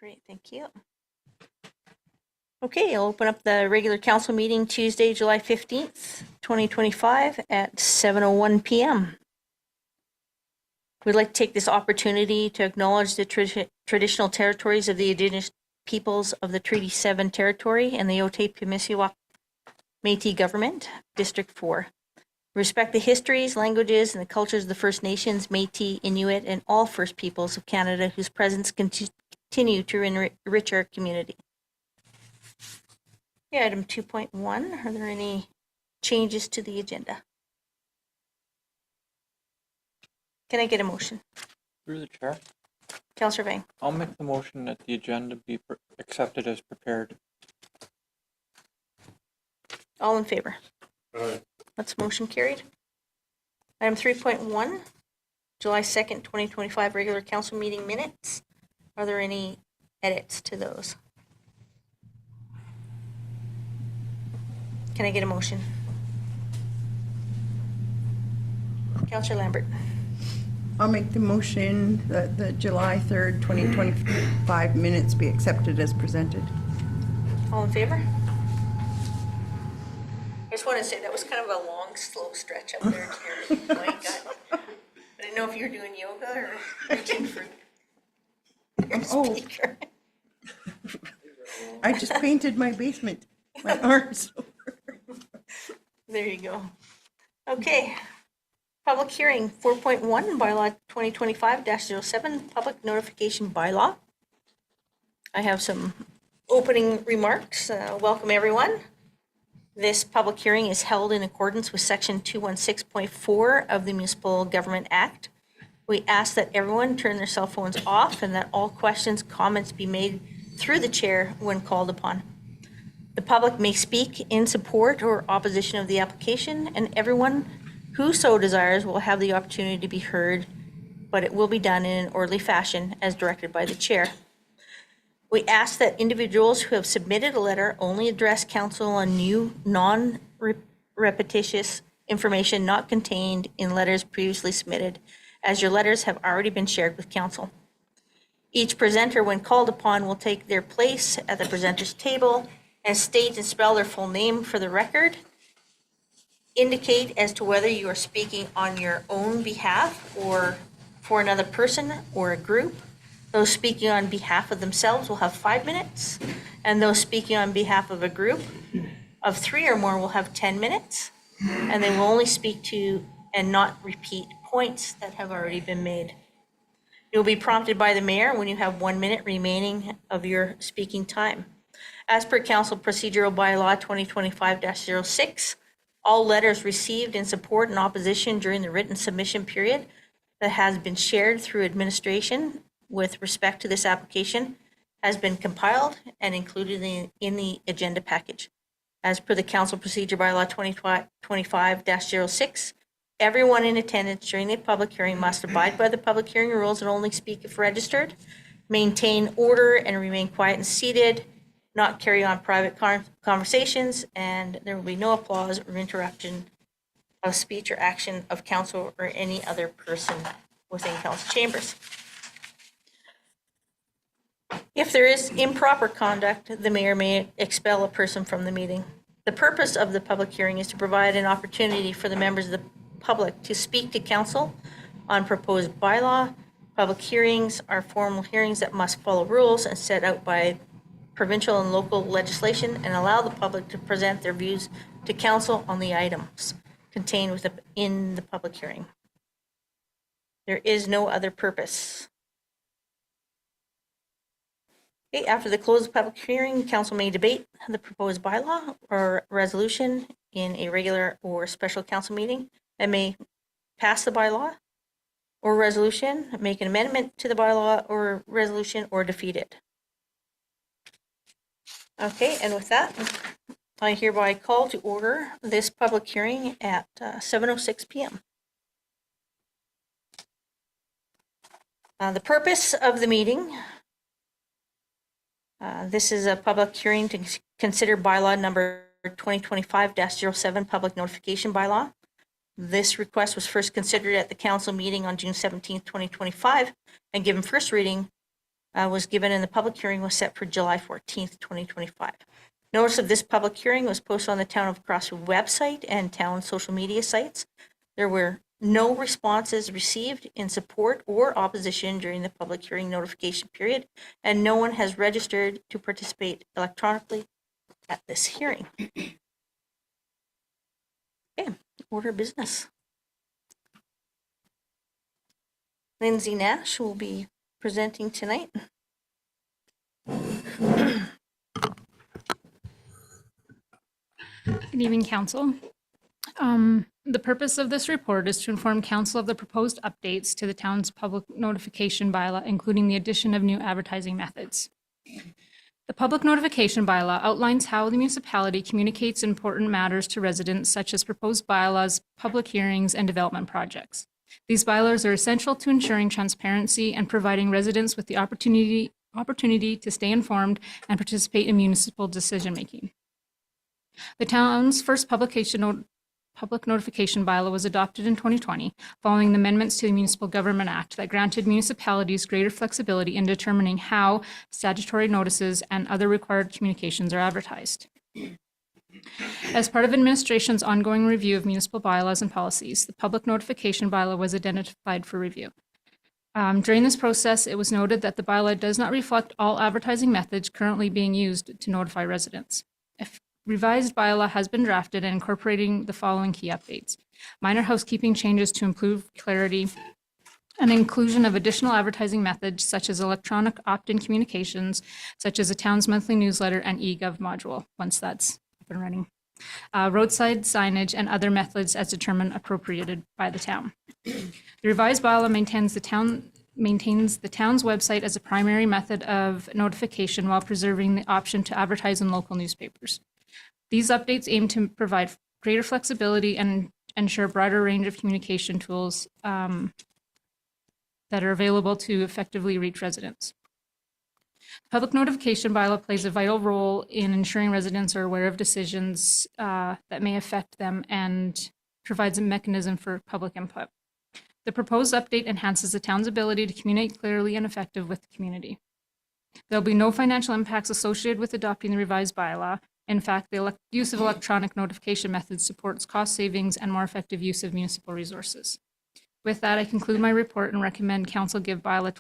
Great, thank you. Okay, I'll open up the regular council meeting Tuesday, July 15th, 2025 at 7:01 p.m. We'd like to take this opportunity to acknowledge the traditional territories of the Indigenous peoples of the Treaty 7 territory and the Otipemisiwak Métis government, District 4. Respect the histories, languages, and the cultures of the First Nations, Métis, Inuit, and all First Peoples of Canada whose presence continue to enrich our community. Yeah, item 2.1, are there any changes to the agenda? Can I get a motion? Through the chair, Councillor Vang. I'll make the motion that the agenda be accepted as prepared. All in favor? Aye. That's motion carried. Item 3.1, July 2nd, 2025 regular council meeting minutes. Are there any edits to those? Can I get a motion? Councillor Lambert. I'll make the motion that the July 3rd, 2025 minutes be accepted as presented. All in favor? I just want to say that was kind of a long, slow stretch up there, Terry. My God. I didn't know if you were doing yoga or reaching for your Oh. speaker. I just painted my basement, my arms. There you go. Okay. Public hearing 4.1, bylaw 2025-07, public notification bylaw. I have some opening remarks. Welcome, everyone. This public hearing is held in accordance with Section 216.4 of the Municipal Government Act. We ask that everyone turn their cell phones off and that all questions, comments be made through the chair when called upon. The public may speak in support or opposition of the application, and everyone who so desires will have the opportunity to be heard, but it will be done in an orderly fashion as directed by the chair. We ask that individuals who have submitted a letter only address council on new, non-repetitious information not contained in letters previously submitted, as your letters have already been shared with council. Each presenter, when called upon, will take their place at the presenter's table and state and spell their full name for the record. Indicate as to whether you are speaking on your own behalf or for another person or a group. Those speaking on behalf of themselves will have 5 minutes, and those speaking on behalf of a group of 3 or more will have 10 minutes, and they will only speak to and not repeat points that have already been made. You'll be prompted by the mayor when you have 1 minute remaining of your speaking time. As per Council Procedural Bylaw 2025-06, all letters received in support and opposition during the written submission period that has been shared through administration with respect to this application has been compiled and included in the agenda package. As per the Council Procedure Bylaw 2025-06, everyone in attendance during the public hearing must abide by the public hearing rules and only speak if registered, maintain order and remain quiet and seated, not carry on private conversations, and there will be no applause or interruption of speech or action of council or any other person within council chambers. If there is improper conduct, the mayor may expel a person from the meeting. The purpose of the public hearing is to provide an opportunity for the members of the public to speak to council on proposed bylaw. Public hearings are formal hearings that must follow rules and set out by provincial and local legislation and allow the public to present their views to council on the items contained in the public hearing. There is no other purpose. Okay, after the close of public hearing, council may debate the proposed bylaw or resolution in a regular or special council meeting and may pass the bylaw or resolution, make an amendment to the bylaw or resolution, or defeat it. Okay, and with that, I hereby call to order this public hearing at 7:06 p.m. The purpose of the meeting, this is a public hearing to consider bylaw number 2025-07, public notification bylaw. This request was first considered at the council meeting on June 17th, 2025, and given first reading was given and the public hearing was set for July 14th, 2025. Notice of this public hearing was posted on the Town of Crossview website and town social media sites. There were no responses received in support or opposition during the public hearing notification period, and no one has registered to participate electronically at this hearing. Okay, order of business. Lindsay Nash will be presenting tonight. Good evening, Council. The purpose of this report is to inform Council of the proposed updates to the town's public notification bylaw, including the addition of new advertising methods. The public notification bylaw outlines how the municipality communicates important matters to residents, such as proposed bylaws, public hearings, and development projects. These bylaws are essential to ensuring transparency and providing residents with the opportunity to stay informed and participate in municipal decision-making. The town's first public notification bylaw was adopted in 2020, following the amendments to the Municipal Government Act that granted municipalities greater flexibility in determining how statutory notices and other required communications are advertised. As part of administration's ongoing review of municipal bylaws and policies, the public notification bylaw was identified for review. During this process, it was noted that the bylaw does not reflect all advertising methods currently being used to notify residents. A revised bylaw has been drafted and incorporating the following key updates: minor housekeeping changes to improve clarity, an inclusion of additional advertising methods such as electronic opt-in communications, such as a town's monthly newsletter and eGov module, once that's up and running, roadside signage, and other methods as determined appropriated by the town. The revised bylaw maintains the town's website as a primary method of notification while preserving the option to advertise in local newspapers. These updates aim to provide greater flexibility and ensure a broader range of communication tools that are available to effectively reach residents. Public notification bylaw plays a vital role in ensuring residents are aware of decisions that may affect them and provides a mechanism for public input. The proposed update enhances the town's ability to communicate clearly and effectively with the community. There will be no financial impacts associated with adopting the revised bylaw. In fact, the use of electronic notification methods supports cost savings and more effective use of municipal resources. With that, I conclude my report and recommend Council give bylaw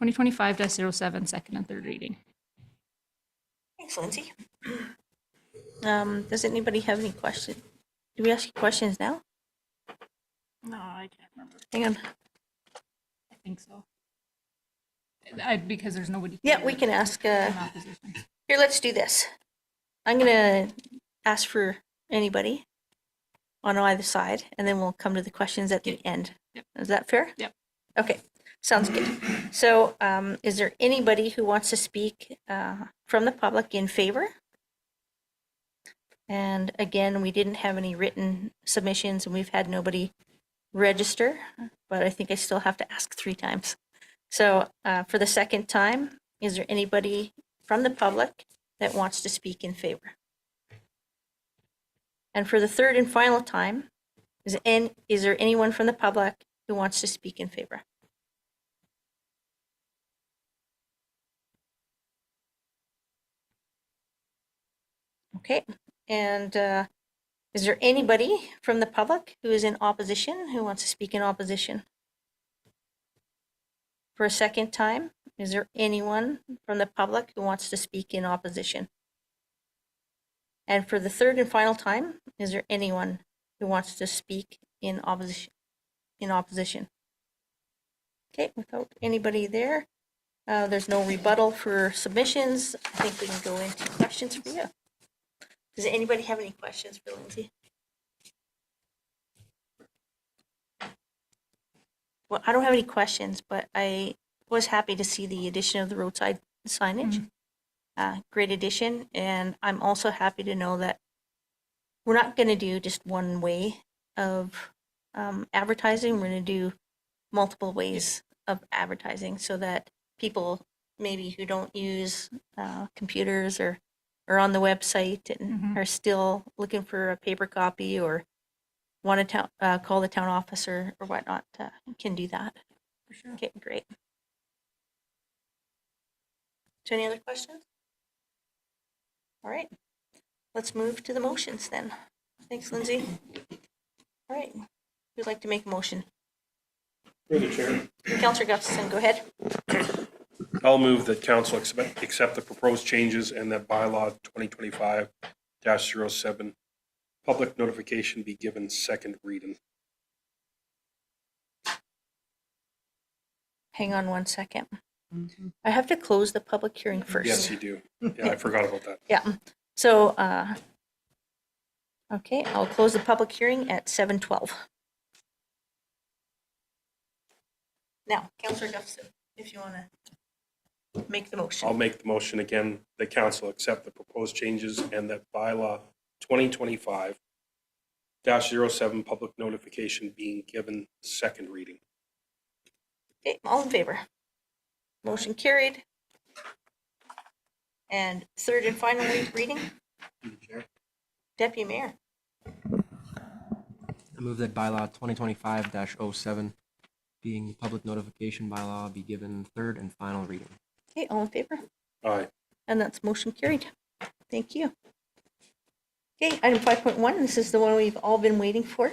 2025-07 second and third reading. Thanks, Lindsay. Does anybody have any questions? Do we ask you questions now? No, I can't remember. Hang on. I think so. Because there's nobody. Yeah, we can ask. in opposition. Here, let's do this. I'm going to ask for anybody on either side, and then we'll come to the questions at the end. Yep. Is that fair? Yep. Okay, sounds good. So is there anybody who wants to speak from the public in favor? And again, we didn't have any written submissions, and we've had nobody register, but I think I still have to ask 3 times. So for the second time, is there anybody from the public that wants to speak in favor? And for the third and final time, is there anyone from the public who wants to speak in favor? Okay, and is there anybody from the public who is in opposition, who wants to speak in opposition? For a second time, is there anyone from the public who wants to speak in opposition? And for the third and final time, is there anyone who wants to speak in opposition? Okay, without anybody there, there's no rebuttal for submissions. I think we can go into questions for you. Does anybody have any questions for Lindsay? Well, I don't have any questions, but I was happy to see the addition of the roadside signage. Great addition, and I'm also happy to know that we're not going to do just one way of advertising. We're going to do multiple ways of advertising so that people maybe who don't use computers or on the website and are still looking for a paper copy or want to call the town office or whatnot can do that. For sure. Okay, great. So any other questions? All right, let's move to the motions then. Thanks, Lindsay. All right, who'd like to make a motion? Through the chair, Counselor Gustafson, go ahead. I'll move that council accept the proposed changes and that bylaw 2025-07 public notification be given second reading. Hang on one second. I have to close the public hearing first. Yes, you do. Yeah, I forgot about that. Yeah, so, okay, I'll close the public hearing at 7:12. Now, Counselor Gustafson, if you want to make the motion. I'll make the motion again, that council accept the proposed changes and that bylaw 2025-07 public notification being given second reading. Okay, all in favor? Motion carried. And third and final reading? Deputy Mayor. I move that bylaw 2025-07 being public notification bylaw be given third and final reading. Okay, all in favor? Aye. And that's motion carried. Thank you. Okay, item 5.1, this is the one we've all been waiting for.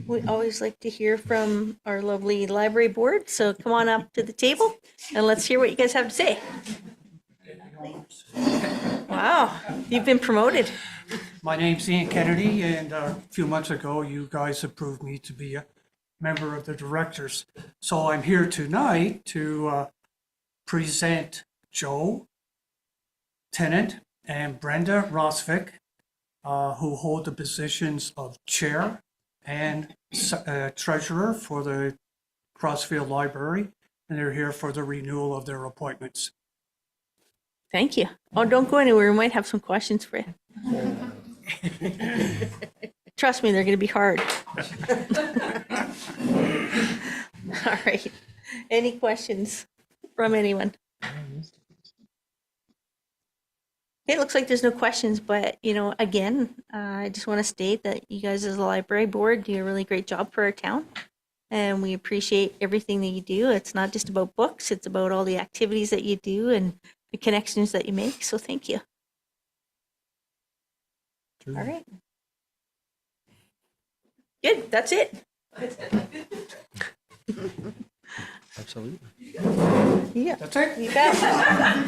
We always like to hear from our lovely library board, so come on up to the table and let's hear what you guys have to say. Wow, you've been promoted. My name's Ian Kennedy, and a few months ago, you guys approved me to be a member of the directors. So I'm here tonight to present Joe Tennant and Brenda Rosvik, who hold the positions of chair and treasurer for the Crossfield Library, and they're here for the renewal of their appointments. Thank you. Oh, don't go anywhere. We might have some questions for you. Trust me, they're going to be hard. All right. Any questions from anyone? It looks like there's no questions, but, you know, again, I just want to state that you guys as a library board do a really great job for our town. And we appreciate everything that you do. It's not just about books, it's about all the activities that you do and the connections that you make. So thank you. All right. Good, that's it. Absolutely. Yeah, That's it? you bet.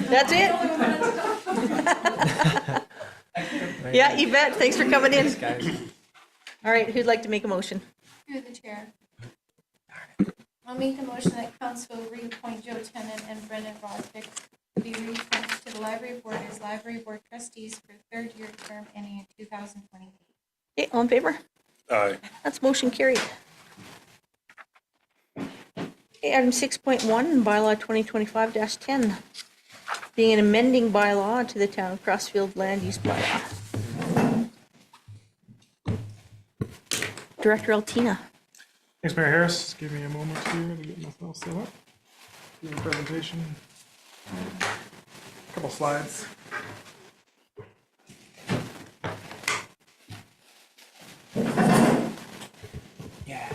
That's it? Yeah, you bet. Thanks for coming in. All right, who'd like to make a motion? Through the chair. I'll make the motion that council reappoint Joe Tennant and Brendan Rosvik to be reappointed to the library board as library board trustees for third-year term ending in 2028. Okay, all in favor? Aye. That's motion carried. Okay, item 6.1, bylaw 2025-10, being an amending bylaw to the town of Crossfield land use bylaw. Director Altina. Thanks, Mayor Harris. Give me a moment here to get myself set up. Do the presentation. Couple slides. Yeah.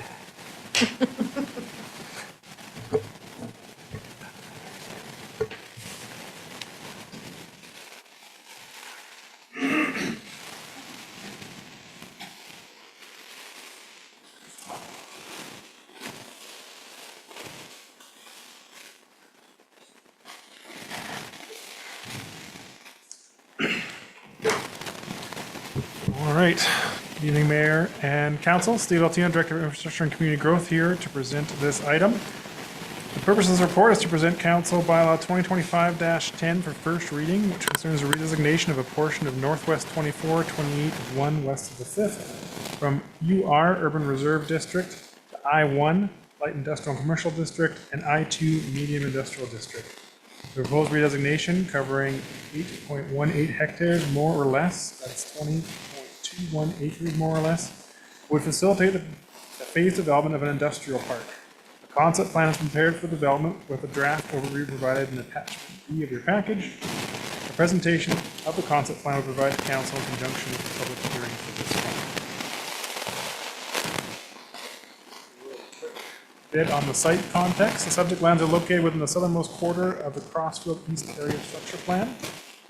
All right. Good evening, Mayor and Council. Steve Altino, Director of Infrastructure and Community Growth, here to present this item. The purpose of this report is to present Council Bylaw 2025-10 for first reading, which concerns the redesignation of a portion of Northwest 24-28-1 west of the 5th from UR Urban Reserve District to I-1 Light Industrial and Commercial District and I-2 Medium Industrial District. The proposed redesignation covering 8.18 hectares more or less, that's 20.21 acres more or less, would facilitate the phased development of an industrial park. The concept plan is prepared for development with a draft overview provided in attachment B of your package. The presentation of the concept plan will provide the council in conjunction with the public hearing for this one. bit on the site context. The subject lands are located within the southernmost quarter of the Crossfield East Area Structure Plan.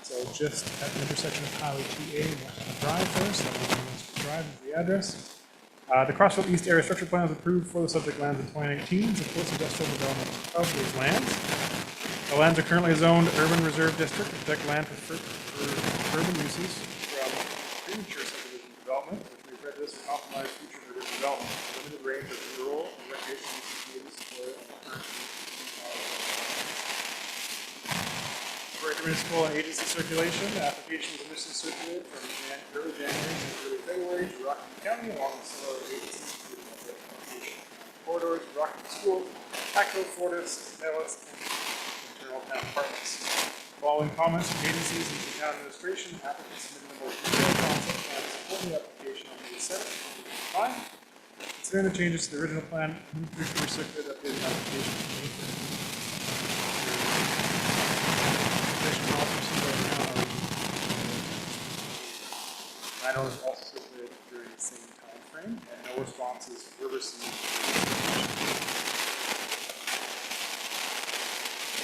So just at the intersection of Highway 2A and Washington Drive first, that was Washington Drive is the address. The Crossfield East Area Structure Plan was approved for the subject lands in 2019, supports industrial development of these lands. The lands are currently zoned urban reserve district to protect land for urban uses from premature subdivision development, which may prejudice or compromise future urban development. Limited range of rural and recreational uses may be supported on the current for intermunicipal and agency circulation, the application was initially circulated from early January to early February to Rockland County along with several other agencies, including the corridors, Rockland Schools, Packville, Fortis, Nellis, and internal town departments. Following comments from agencies and the town administration, applicants submitted a more detailed concept plan supporting the application on May 7th, 2025. Considering the changes to the original plan, move to recirculate updated application on May 15th. Landowners also circulated during the same time frame, and no responses were received.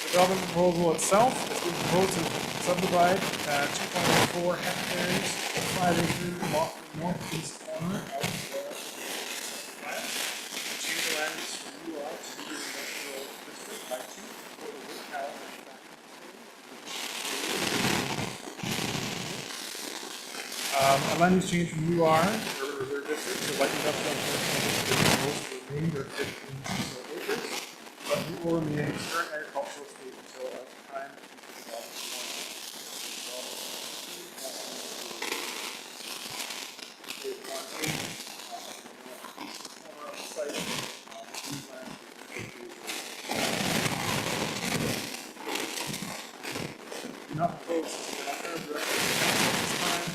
The development proposal itself is being proposed to subdivide 2.4 hectares, 5 acre lot northeast corner of the plan. Change the land use from UR to the industrial district by 2 for the wood pallet manufacturing. A land use change from UR, Urban Reserve District, to light industrial proposed to remain or 15 acres, but it will remain in current agricultural state until a time of future development. Not proposed to the alternative direction at this time.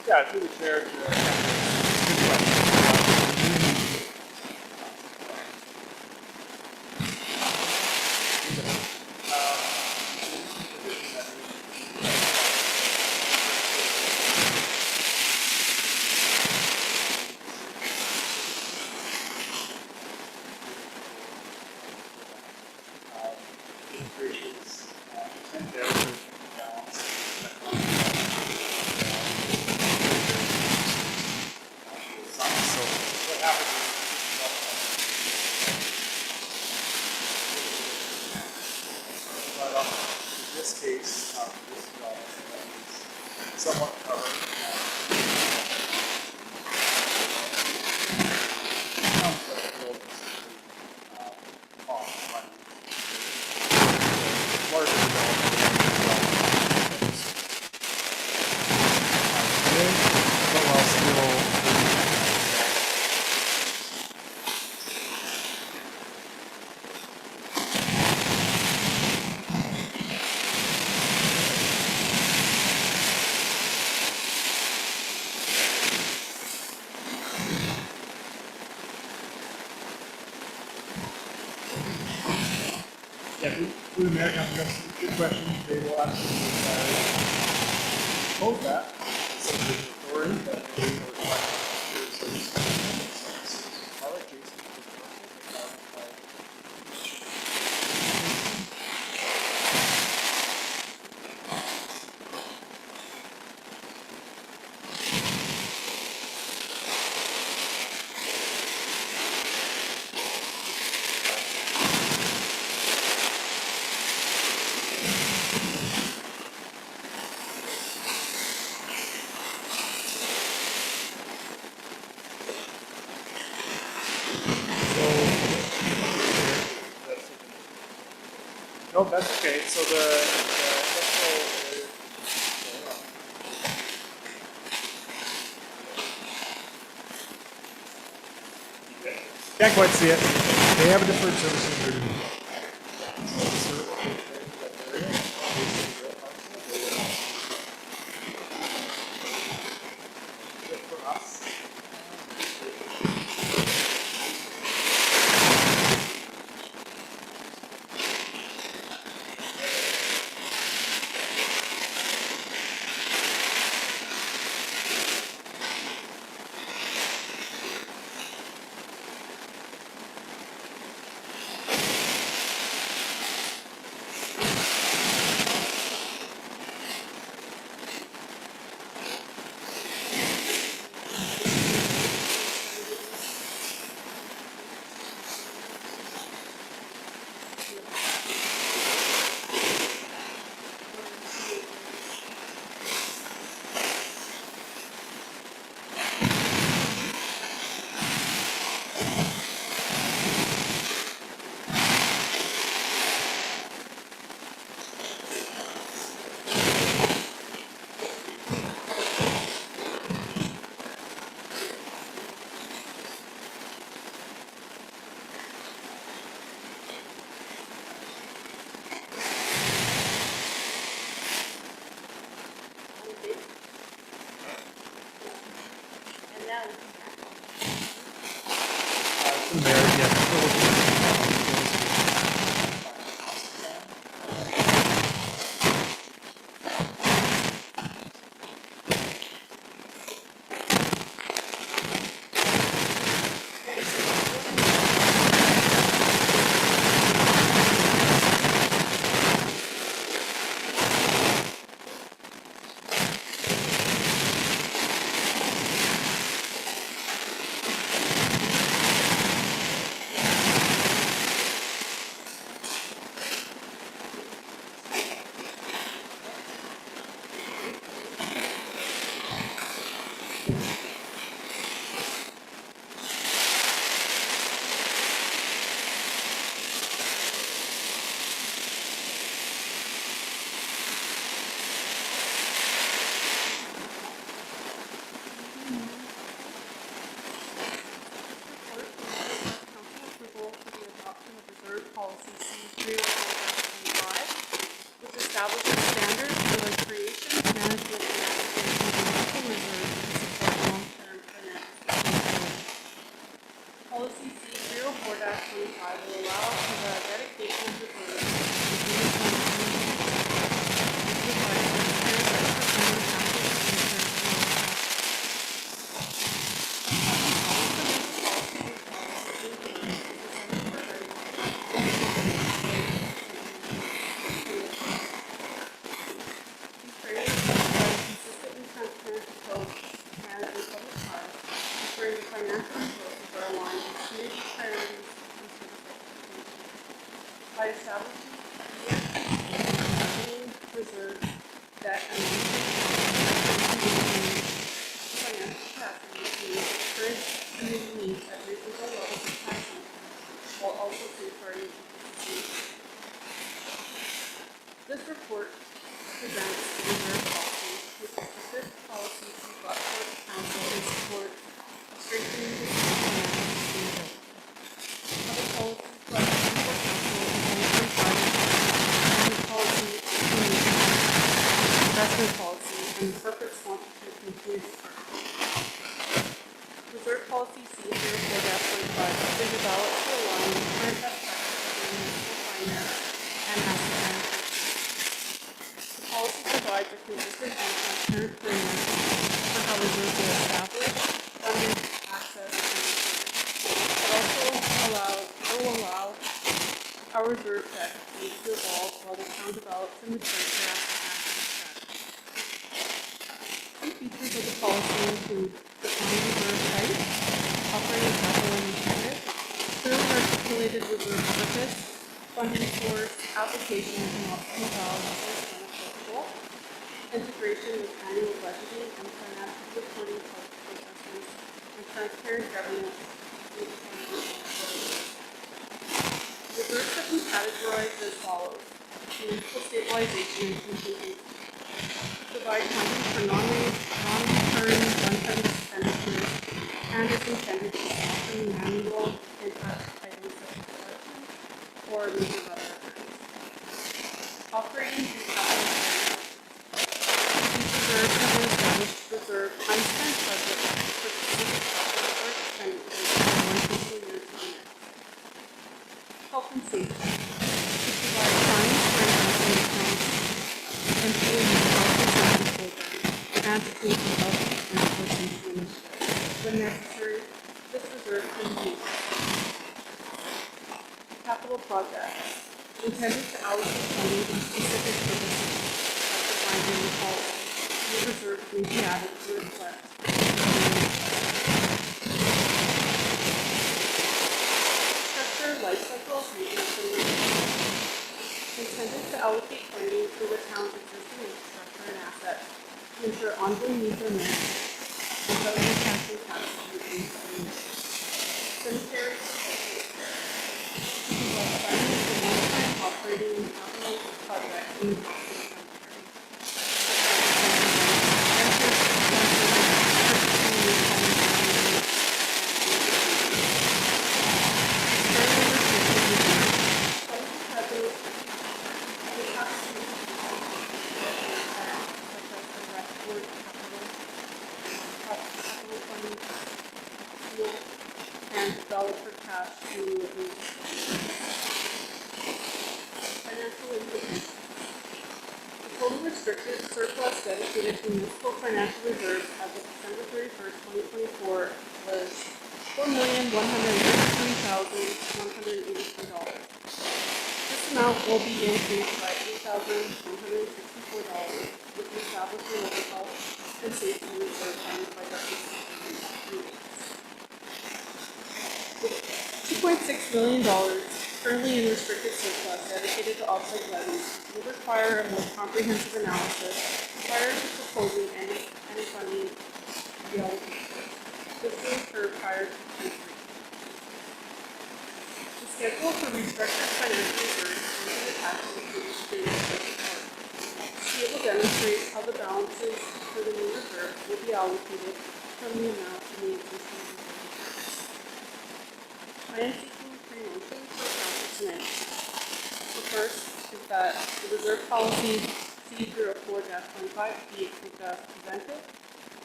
Yeah, through the chair. Good this case, this development is somewhat covered. Yeah, through the mayor, good questions. They will absolutely. propose that. This is the authority that we are required to do. All right, Jason. No, that's okay. So the electoral, can't quite see it. They have a deferred services agreement. Establishing standards for the creation, management, and activation of local reserves to support long-term financial sustainability. Policy C-04-25 will allow for the dedication of reserves by establishing reserve debt and financial capacity to meet current community needs at reasonable levels of capacity, while also safeguarding efficiency. This report presents the reserve policy, which is the fifth policy to be brought forward to council in support of strengthening the financial sustainability. Other policies brought before council investment policy and corporate sponsorship and community partnership. Reserve policy C-04-25 has been developed to align with current best practices in municipal finance and asset management. The policy provides a consistent and transparent inherent framework for how reserves are established, funded, accessed, and reported. It will allow our reserve to continue to evolve while the town develops and matures their asset management strategy. Key features of the policy include defined reserve type, operating capital and initiative, clearly articulated reserve purpose, funding source, applications, and optimal balances when applicable, integration with annual budgeting and financial reporting processes, and transparent governance with financial. Reserves have been categorized as follows: municipal stabilization and contingency. Provide funding for non-recurring one-time expenditures and is intended to soften the annual impact items such as elections or major weather events. Operating and capital expenditures. These reserves have been established to reserve unspent budget for specific capital or expenditures from one fiscal year to the next. Health and safety. To provide funds for investment accounts, employee health and safety programs, and to pay for health and safety initiatives. When necessary, this reserve can be used. Capital projects. Intended to allocate funding to specific purposes as defined in the policy. The reserve may be added to reflect. Structure, life cycle, maintenance, and maintenance. Intended to allocate funding for the town's existing infrastructure and assets to ensure ongoing needs are met without impacting capital needs. Cemetery, to provide funding for one-time operating and capital projects in the Boston Cemetery. And dollar for cash to reduce financial implications. The total restricted surplus dedicated to municipal financial reserves as of December 31st, 2024 was $4,133,183. This amount will be increased by $8,164 with the establishment of the health and safety reserve fund by Dr. $2.6 million currently in restricted surplus dedicated to offset levies will require a more comprehensive analysis prior to proposing any funding reallocation. This will occur prior to Q3. The schedule for restructured financial reserves is attached to the previous stated report. It will demonstrate how the balances for the new reserve will be allocated from the amount in the existing reserve. I am seeking three motions for council tonight. The first is that the reserve policy C04-15 be approved as presented.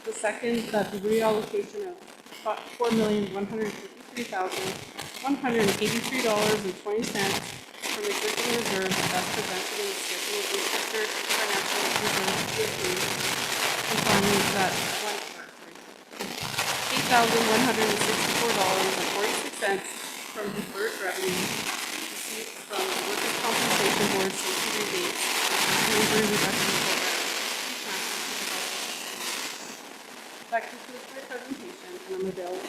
The second, that the reallocation of $4,153,183.20 from existing reserves as presented in the schedule of restricted financial reserves be approved. And finally, that $8,164.46 from deferred revenue received from the Workers' Compensation Board safety rebates and injury reduction program be transferred to the health department. That concludes my presentation, and I'm available.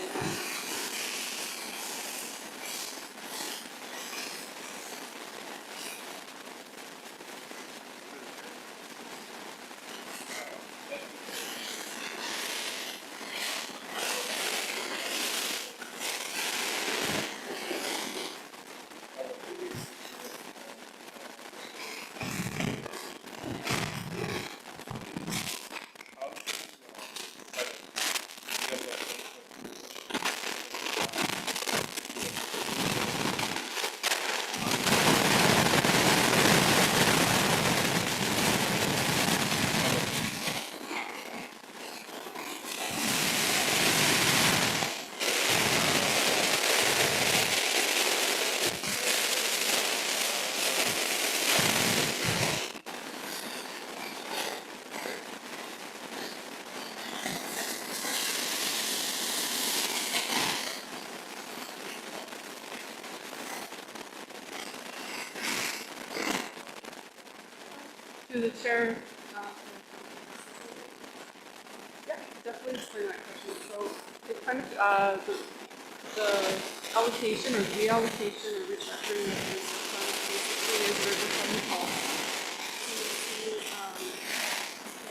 To the chair. Yeah, definitely explain that question. So it kind of, the allocation or reallocation or restructuring of the funds basically is river fund policy.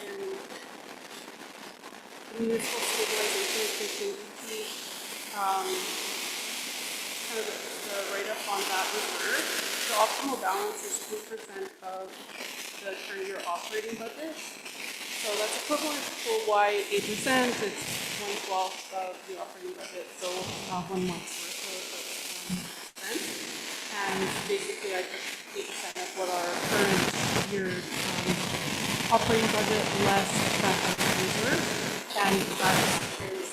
And the municipal stabilization and contingency, kind of the write-up on that reserve. The optimal balance is 2% of the current year operating budget. So that's equivalent to why 8%, it's 1/12 of the operating budget, so 1 month's worth of expense. And basically I took 8% of what our current year operating budget less that reserve, and that is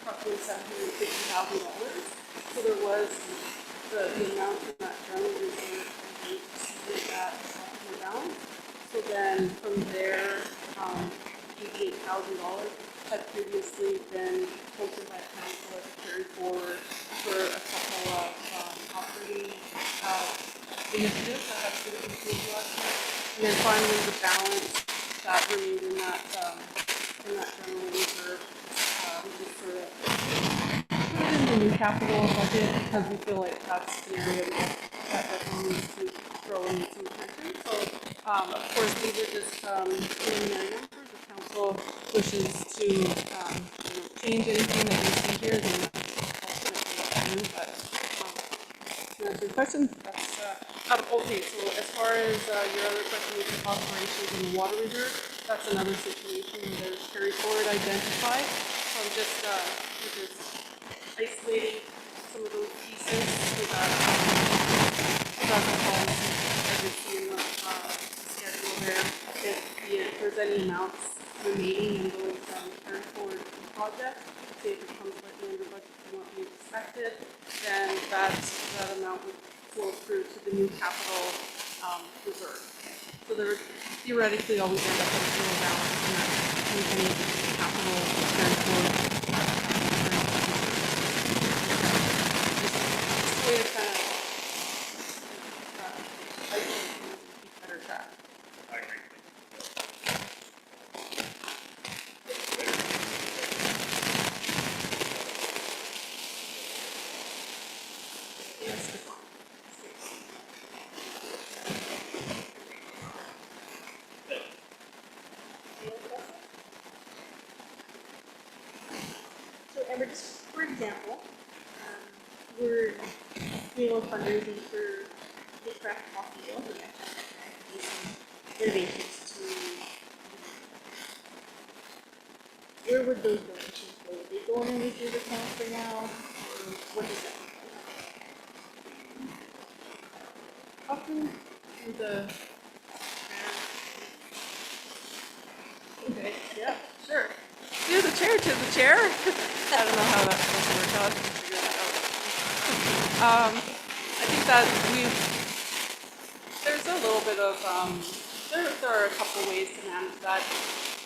roughly $750,000. So there was the amount in that general reserve that down. So then from there, $88,000 had previously been posted by council as a carry forward for a couple of operating initiatives that have been approved last year. And then finally, the balance that remained in that general reserve, we just sort of put it in the new capital budget because we feel like that's an area that definitely needs to grow and need some attention. So, of course, these are just preliminary numbers. If council wishes to change anything that you see here, then ultimately what to do. But to answer your question, that's okay. So as far as your other question with the operations and the water reserve, that's another situation where there's carry forward identified. So I'm just isolating some of those pieces so that the policy, as you see in the schedule there, if there's any amounts remaining in those carry forward projects, say if it comes slightly under budget than what we expected, then that amount would flow through to the new capital reserve. So there would theoretically always end up with a zero balance in that any capital carry forward. Just a way to kind of keep better track. I agree. Yes. So, Amber, just for example, we're doing a fundraising for the craft coffee deal, and some innovations to. Where would those donations go? Would they go in any reserve account for now, or what does that look like? Often the. Okay, yeah, sure. Do the chair to the chair. I don't know how that's supposed to work out. Figure that out. I think that there's a little bit of, there are a couple ways to manage that.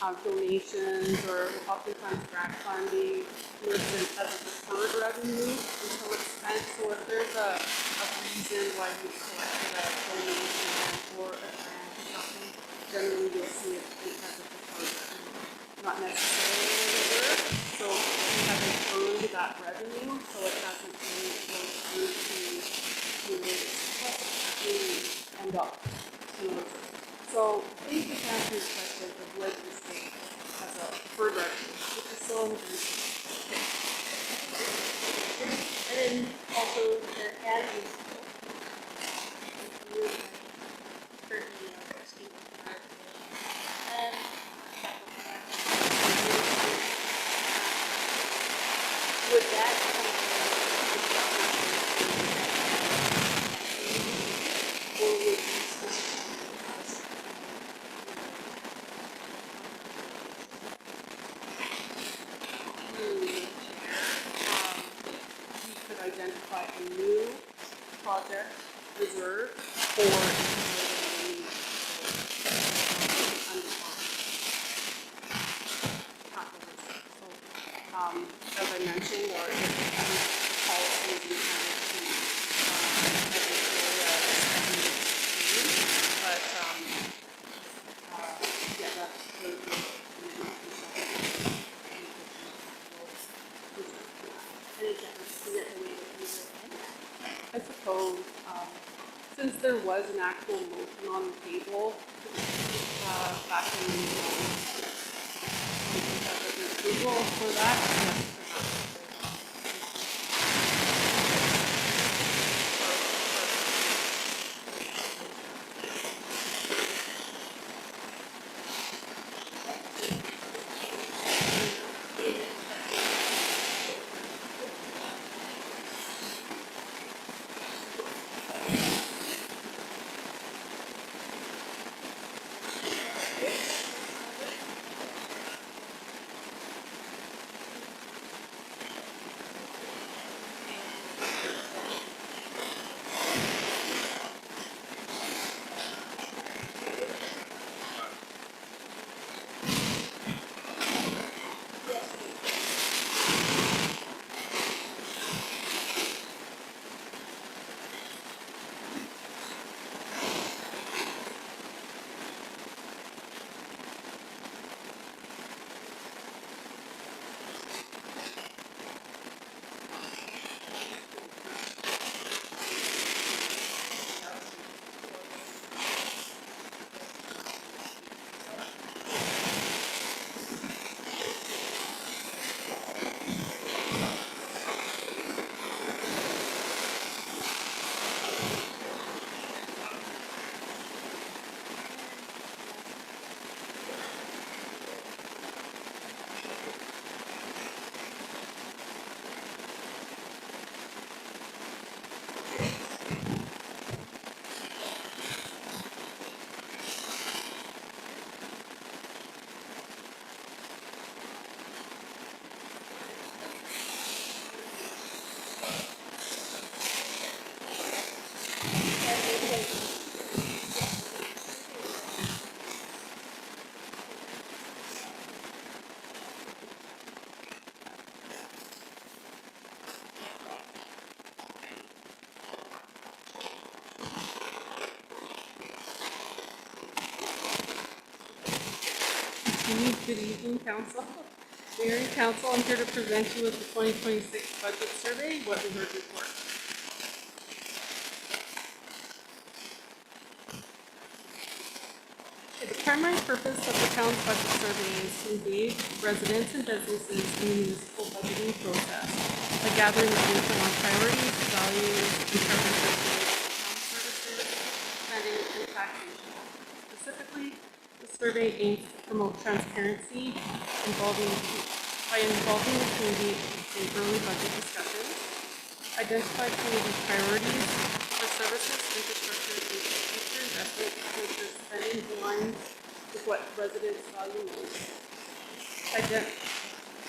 Donations or oftentimes grant funding listed as a deferred revenue until it's spent. So if there's a reason why we selected a donation or a grant or something, generally you'll see it as a deferred revenue, not necessarily a reserve. So we haven't earned that revenue, so it doesn't really go through to end up in a reserve. So please just answer your question of what this thing as a deferred revenue, which is still in the and then also the ad use. Currently, would that or would you we could identify a new project reserve for implementing as I mentioned, or if the policy is intended to but since there was an actual motion on the table, back in, approval for that, yes, Good evening, Council. Mayor and Council, I'm here to present you with the 2026 budget survey. What is our report? The primary purpose of the town's budget survey is to engage residents and businesses in the municipal budgeting process by gathering information on priorities, values, and preferences related to town services, spending, and taxation. Specifically, the survey aims to promote transparency by involving the community in early budget discussions, identify community priorities for services, infrastructure, and future investment to ensure spending aligns with what residents value most.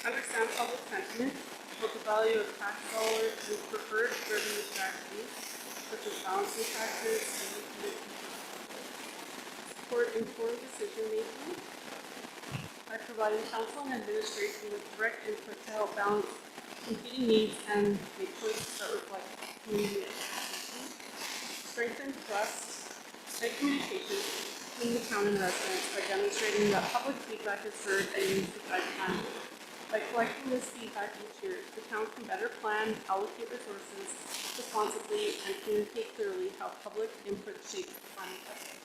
Understand public sentiment about the value of tax dollars and preferred revenue strategies, such as balancing taxes and support informed decision making by providing council and administration with direct input to help balance competing needs and make choices that reflect community expectations. Strengthen trust and communication between the town and residents by demonstrating that public feedback is heard and used to guide planning. By collecting this feedback each year, the town can better plan, allocate resources responsibly, and communicate clearly how public input shapes the planning process.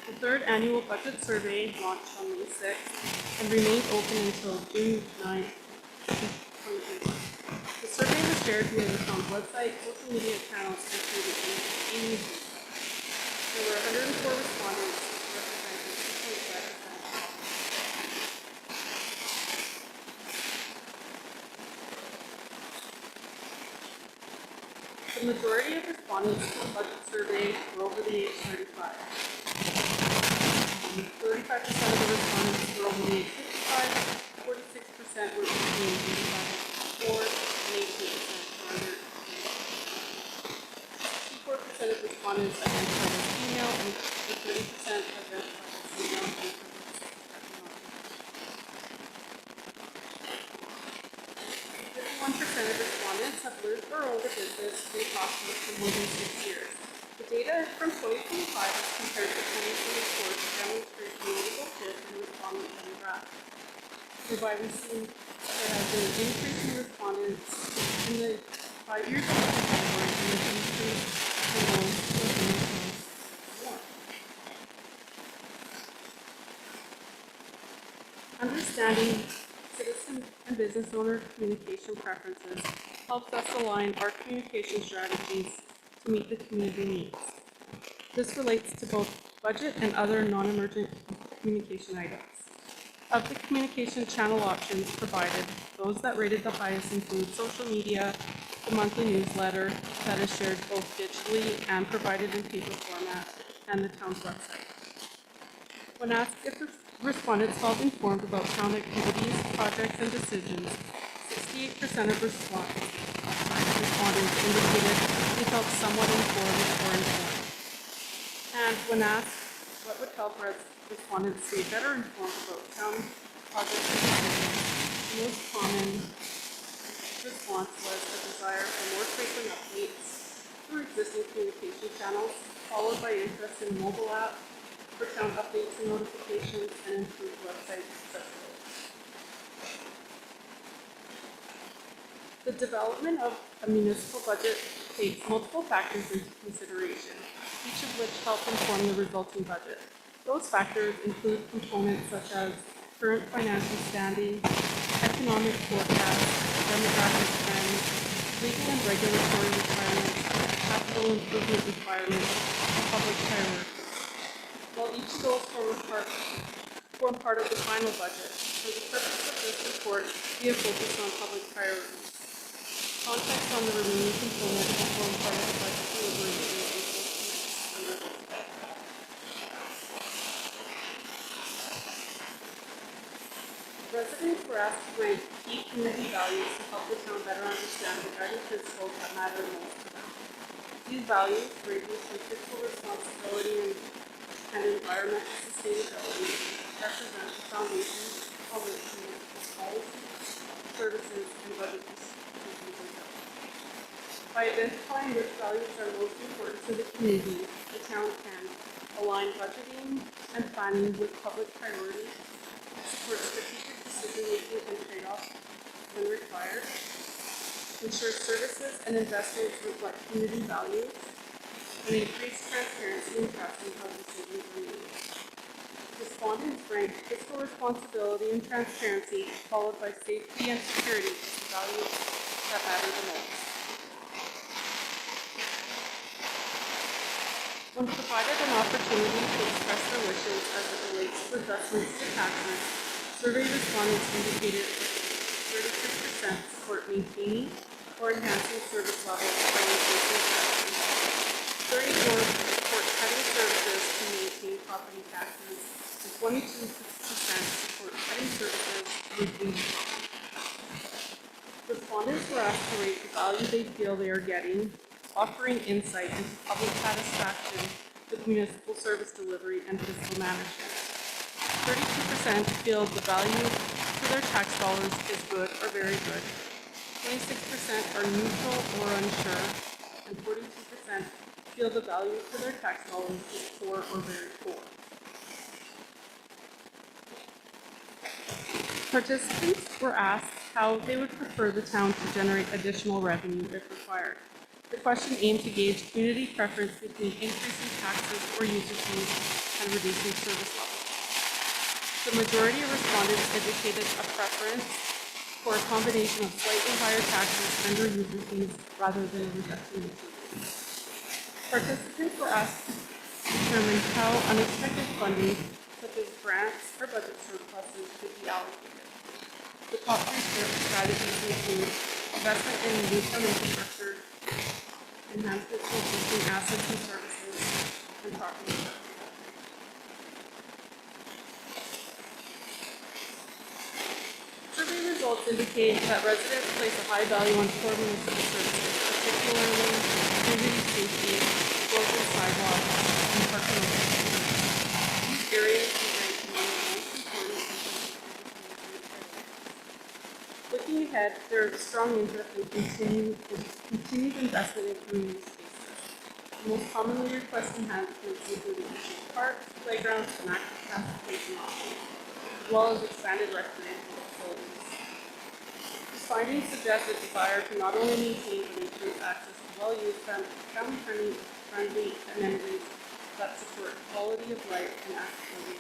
The third annual budget survey launched on May 6th and remained open until June 9th, 2021. The survey was shared via the town's website, social media channels, and through the AIM. There were 104 respondents, representing 2.5%. The majority of respondents to the budget survey were over the age 35. 35% of the respondents were over the age 55, 46% were between 85 and 54, and 18% were under 64% of respondents identified as female, and 30% identified as female, and 51% of respondents have lived or owned a business in Costco for more than 6 years. The data from 2025 is compared to 2024 to demonstrate the notable shift in respondent demographics, whereby we've seen there has been an increase in respondents in the 5 years ago, category and increases for those who have been in town more. Understanding citizen and business owner communication preferences helps us align our communication strategies to meet the community needs. This relates to both budget and other non-emergent communication items. Of the communication channel options provided, those that rated the highest include social media, the monthly newsletter that is shared both digitally and provided in paper format, and the town's website. When asked if the respondents felt informed about town activities, projects, and decisions, 68% of respondents indicated they felt somewhat informed or informed. And when asked what would help respondents stay better informed about town projects and decisions, the most common response was a desire for more frequent updates through existing communication channels, followed by interest in a mobile app for town updates and notifications and improved website accessibility. The development of a municipal budget takes multiple factors into consideration, each of which help inform the resulting budget. Those factors include components such as current financial standing, economic forecasts, demographic trends, legal and regulatory requirements, capital improvement requirements, and public priorities. While each of those form part of the final budget, for the purpose of this report, we have focused on public priorities. Context on the remaining components will form part of the budget deliberation that we will commence under this head. Residents were asked to rank key community values to help the town better understand the guiding principles that matter most to them. These values, ranging from fiscal responsibility and environmental sustainability, represent the foundation of municipal policies, services, and budget decisions are built. By identifying which values are most important to the community, the town can align budgeting and planning with public priorities, support strategic decision-making and trade-offs when required, ensure services and investments reflect community values, and increase transparency and trust in how decisions are made. Respondents rank fiscal responsibility and transparency, followed by safety and security as the values that matter the most. When provided an opportunity to express their wishes as it relates to adjustments to taxes, survey respondents indicated that 36% support maintaining or enhancing service levels by increasing taxes. 34% support cutting services to maintain property taxes, and 22% support cutting services to reduce property taxes. Respondents were asked to rate the value they feel they are getting, offering insight into public satisfaction with municipal service delivery and fiscal management. 32% feel the value to their tax dollars is good or very good. 26% are neutral or unsure, and 42% feel the value to their tax dollars is poor or very poor. Participants were asked how they would prefer the town to generate additional revenue if required. The question aimed to gauge community preference between increasing taxes or user fees and reducing service levels. The majority of respondents indicated a preference for a combination of slightly higher taxes and or user fees rather than a reduction in fees. Participants were asked to determine how unexpected funding, such as grants or budget surpluses, could be allocated. The top three strategies include investment in new town infrastructure, enhancement to existing assets and services, and property services. Survey results indicate that residents place a high value on core municipal services, particularly community safety, roads and sidewalks, and parking infrastructure. These areas are ranked among the most important Looking ahead, there is strong interest in continued investment in community spaces. The most commonly requested enhancements include additional parks, playgrounds, and active transportation options, as well as expanded recreational facilities. These findings suggest a desire to not only maintain but improve access to well-used, family-friendly amenities that support quality of life and accessibility.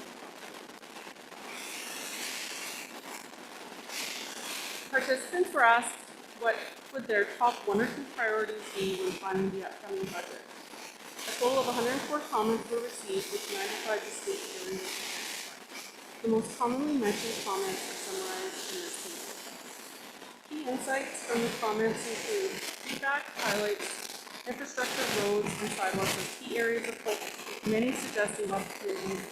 Participants were asked what would their top 1 or 2 priorities be when planning the upcoming budget. A total of 104 comments were received, with 95 distinct areas identified. The most commonly mentioned comments are summarized in this table. Key insights from the comments include feedback highlights infrastructure, roads, and sidewalks as key areas of focus, with many suggesting opportunities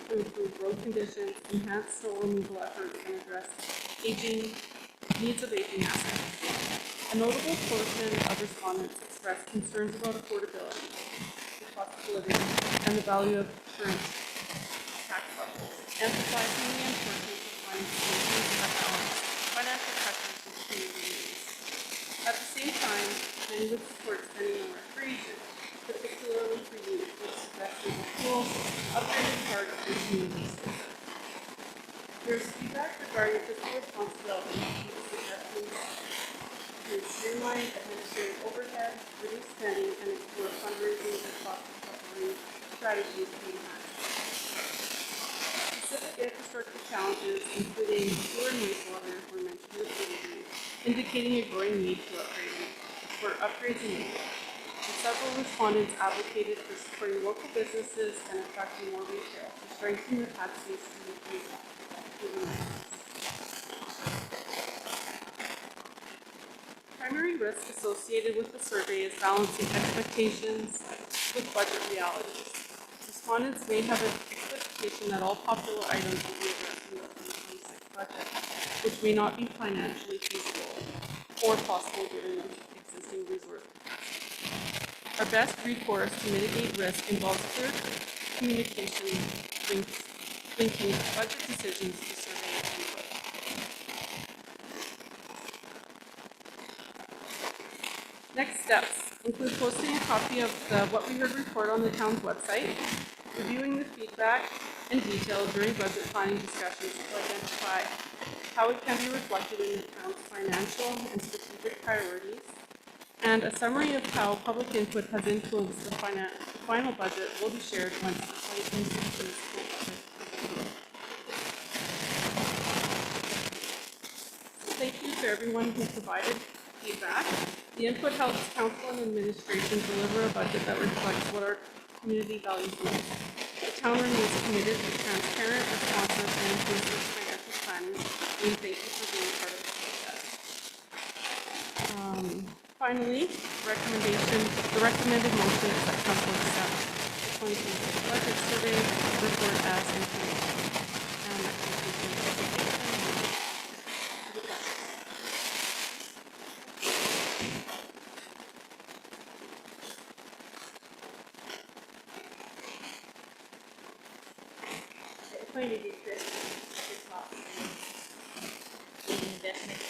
to improve road conditions, enhance snow removal efforts, and address needs of aging assets. A notable portion of respondents expressed concerns about affordability, the cost of living, and the value of current tax levels, emphasizing the importance of finding solutions that balance financial pressures with community needs. At the same time, many would support spending on recreation, particularly for youth, with suggestions of schools, upgraded parks, and community spaces. There is feedback regarding fiscal responsibility, with suggestions to streamline administrative overhead, reduce spending, and explore fundraising and cost recovery strategies to enhance. Specific infrastructure challenges, including sewer and wastewater, were mentioned repeatedly, indicating a growing need for upgrades and maintenance. And several respondents advocated for supporting local businesses and attracting more retail to strengthen the tax base and increase primary risk associated with the survey is balancing expectations with budget realities. Respondents may have an expectation that all popular items will be addressed in the 2026 budget, which may not be financially feasible or possible given existing resource capacity. Our best recourse to mitigate risk involves clear communication linking budget decisions to survey input. Next steps include posting a copy of the What We Heard report on the town's website, reviewing the feedback in detail during budget planning discussions to identify how it can be reflected in the town's financial and strategic priorities, and a summary of how public input has influenced the final budget will be shared once the 2026 municipal budget is approved. Thank you to everyone who provided feedback. The input helps council and administration deliver a budget that reflects what our community values most. The town remains committed to transparent, responsive, and inclusive financial planning, and thank you for being part of the process. Finally, the recommended motion is that council accept the 2026 budget survey report as information. And that concludes my presentation. Any questions? It's going to decrease your cost. The investment.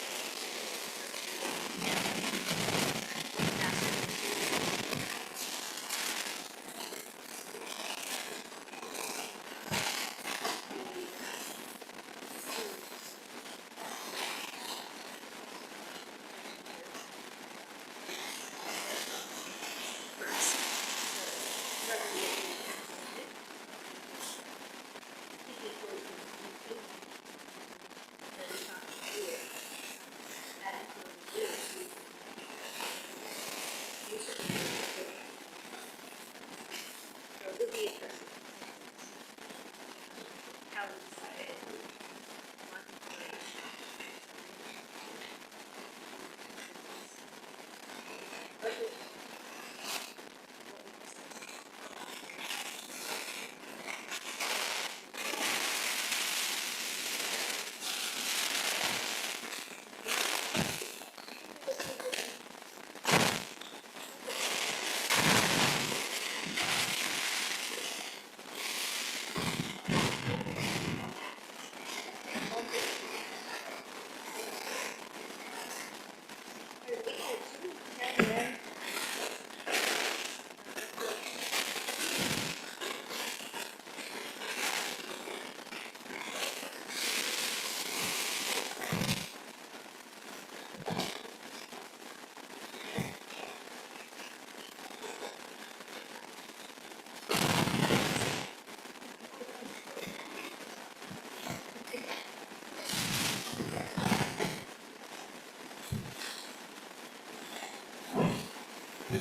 The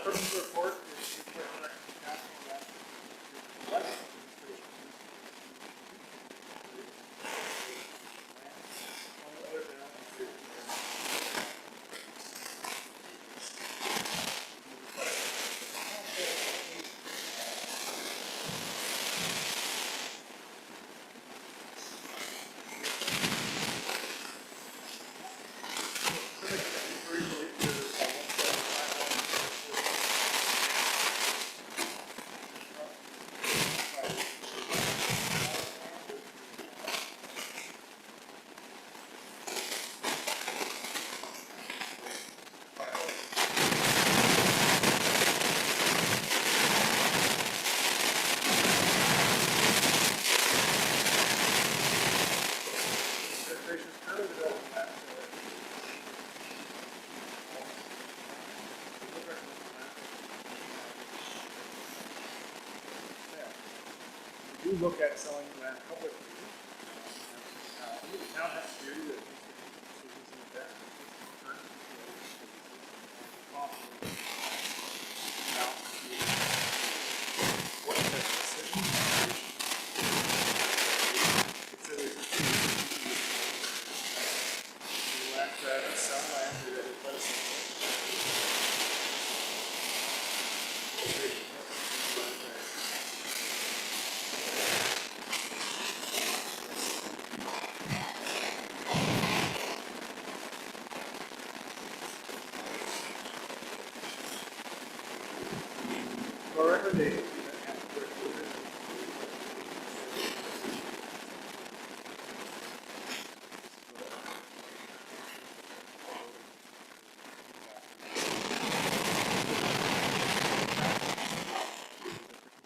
purpose of the report is to put direction to council that we do look at selling land publicly. The town has to do that.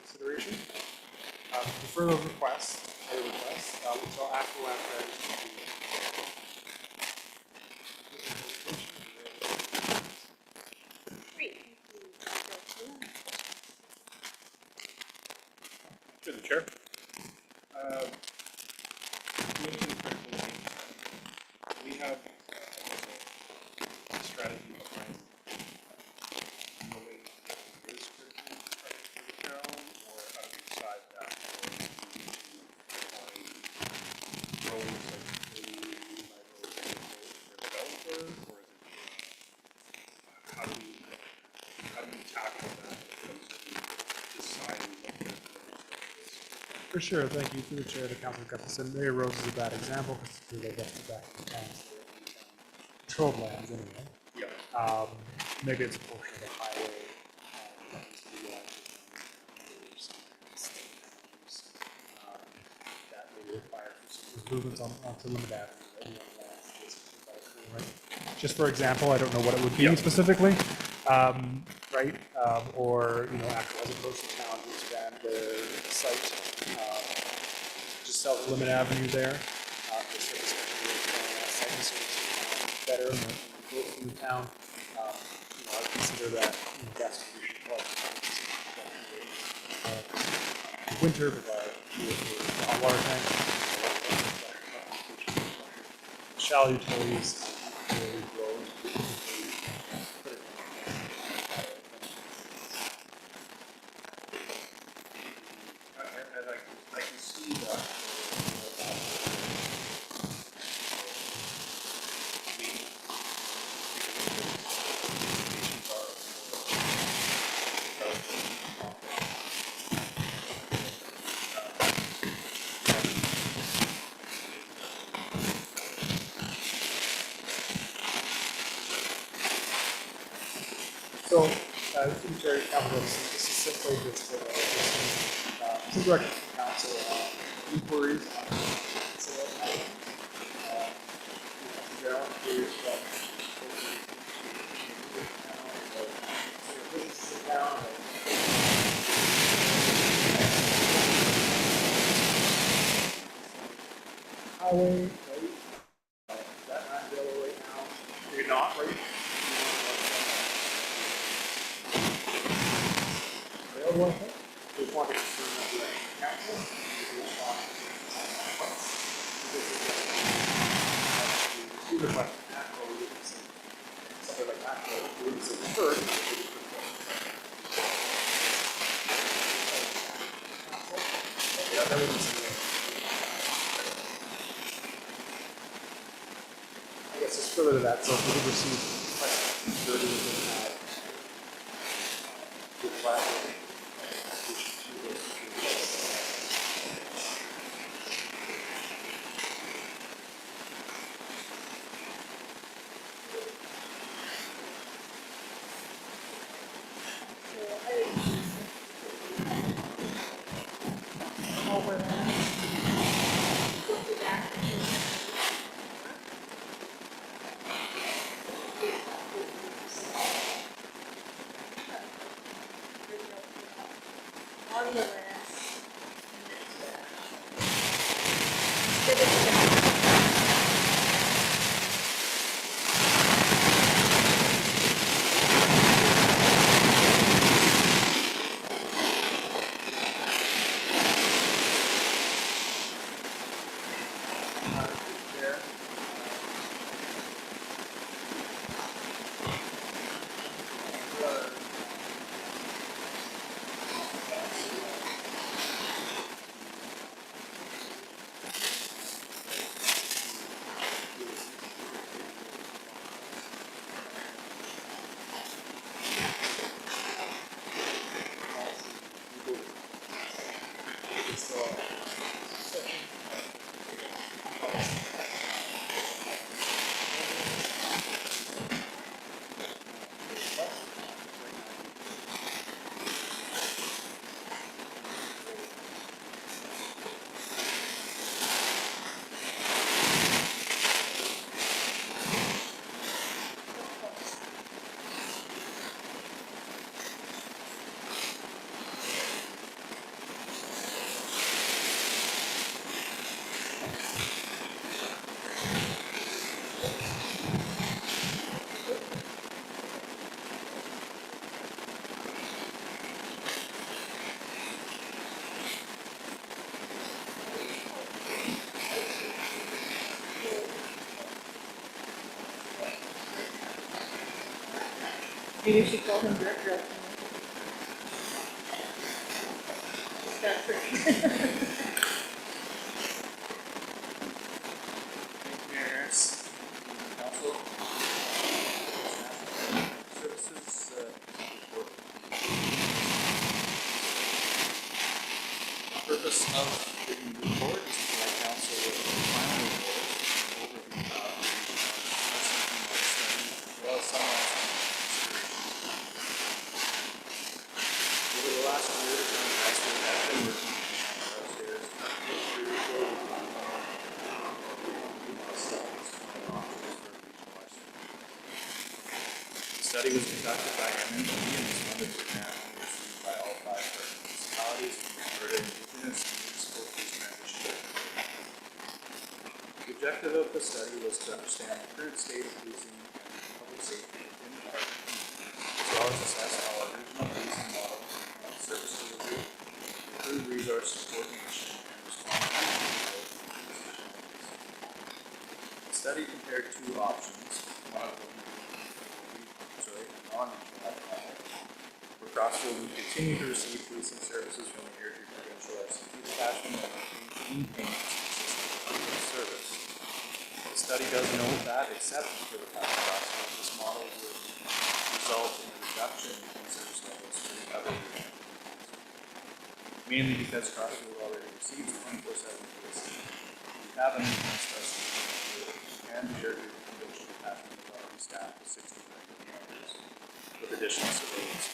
Consideration. Defer those requests, until after land credit is completed. Through the chair. We have a strategy behind knowing what is critical for the town, or how do we decide that roads like for developer, or is it how do we tackle that when it comes to deciding what the For sure, thank you through the chair to Councilor Gustafson. Mayor Rose is a bad example because they left the back of the towns. Controlled lands anyway. Yeah. Maybe it's a portion of the highway. That may require some improvements onto Limit Avenue. Right? Just for example, I don't know what it would be specifically, right? Or, after as opposed to town to expand their site, just south of Limit Avenue there. Better in the town. I consider that gas distribution project. Winter, provide hot water tank, shallow utilities, roads. And I can see that. So, through Chair Capital, this is simply just to direct council inquiries on sale items. General inquiries about businesses in town. Highway, right? That not available right now. You're not, right? Available, I think. Just want to confirm that the council is would like macro releasing, something like macro releasing first. Yeah, that would be something. I guess it's further to that, so if we receive questions, 30 within that. Good platform. Maybe you should call him director of Mayor Harris, Council, Services, report. The purpose of the report is to provide council with a final report, overview of the study, as well as summarize considerations. Over the last year, the county council has been working on upstairs. The study was conducted by MNP and was funded for grant received by all 5 municipalities in Alberta Indigenous and Municipal Peace Transition. The objective of the study was to understand the current state of policing and public safety within our community, as well as assess how our regional policing model can service delivery, improve resource coordination, and respond to the study compared 2 options, one of them non-regional, where Crossville would continue to receive policing services from the Airdrie Provincial SCP Detachment and maintain payments consistent with the service. The study does note that, except for the town of Crossville, this model would result in a reduction in service levels for the other regional communities. Mainly because Crossville already receives 24/7 policing. We have an enhanced SCP and the Airdrie Provincial Detachment is already staffed with 60 members with additional civilians.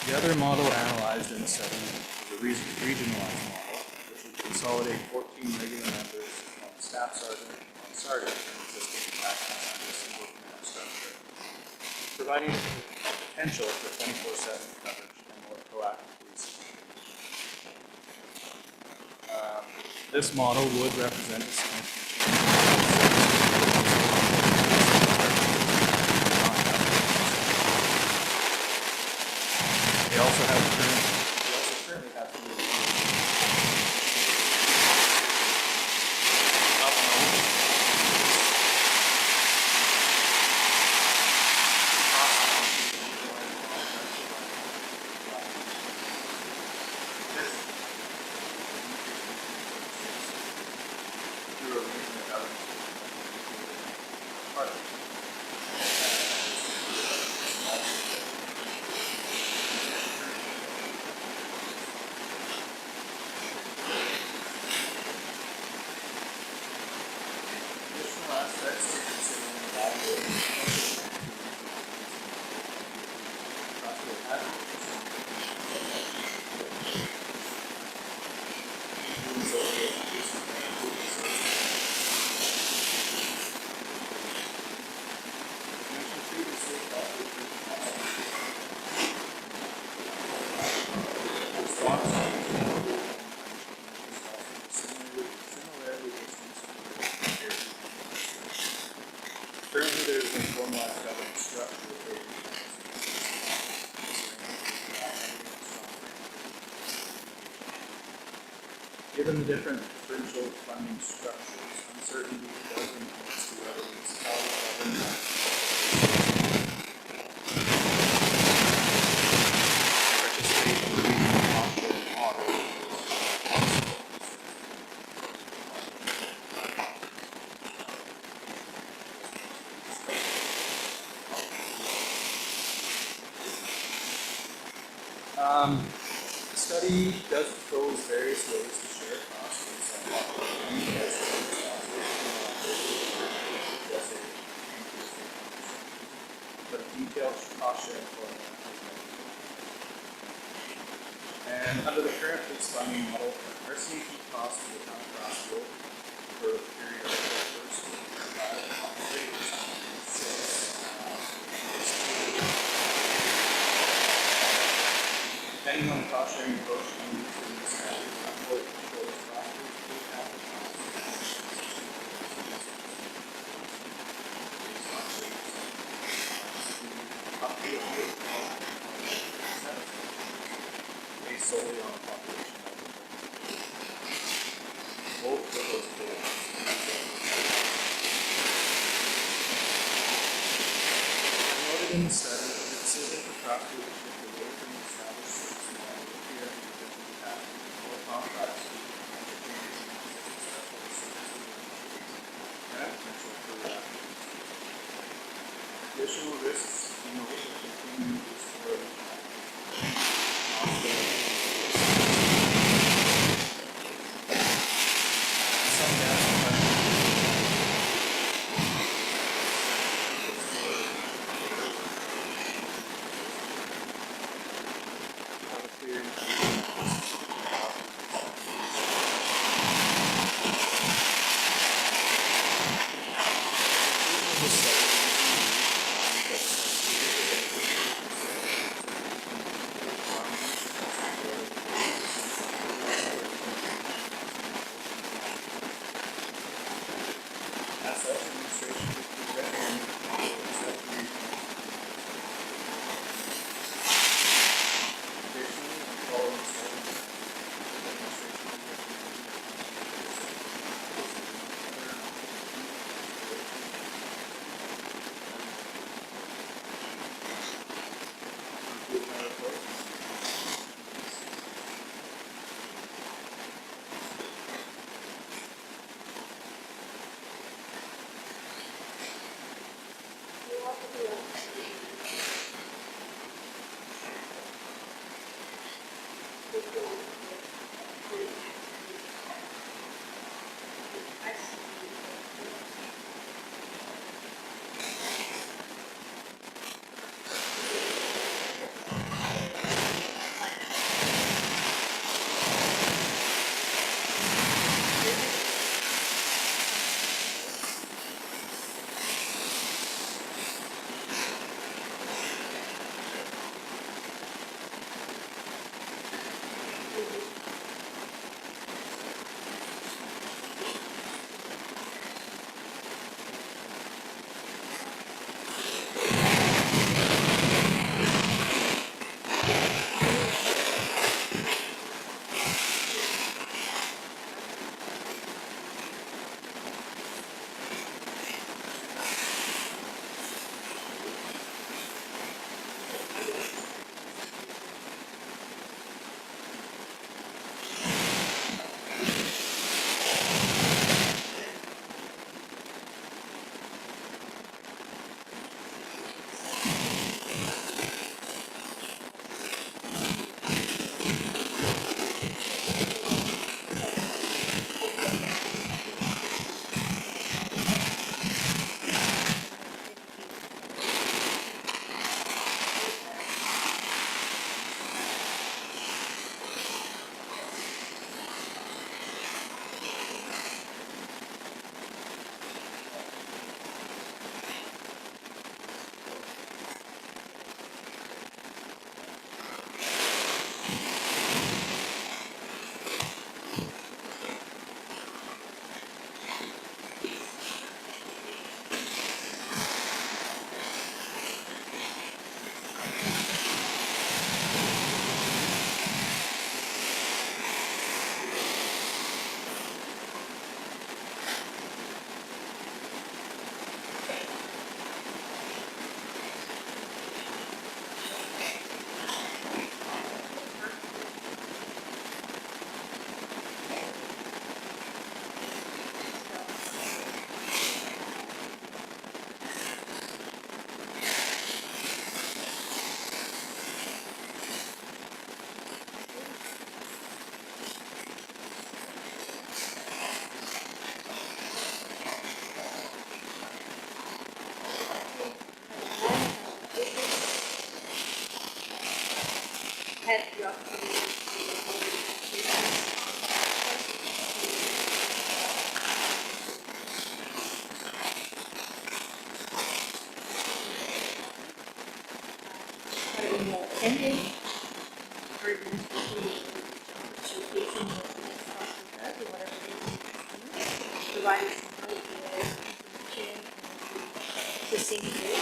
The other model analyzed in the study is a regionalized model, which would consolidate 14 regular members, one staff sergeant, and one sergeant from existing detachments under a single command structure, providing the potential for 24/7 coverage and more proactive policing. This model would represent a significant They also currently have 2 of Additional aspects to consider when evaluating Crossfield hazard. Doing so will increase the mentioned previously, currently, there is no formalized governance structure for given the different differential funding structures, uncertainty does influence the whether municipalities participate in the operating model. The study does propose various ways to share costs based on population, but a detailed cost sharing formula. And under the current police funding model, RCEP costs for the town of Crossfield for the period of the first depending on the cost sharing approach used in this study, what controls Crossfield's full capital costs. Up to based solely on population level. Both of those goals. Noted in the study, the decision for Crossfield to shift away from the established service model appeared to be more complex and potential for additional risks in the continuing to explore some data. had the opportunity to but it more attended, or showcasing what the next process does, or whatever it is, providing some help with information and the same group.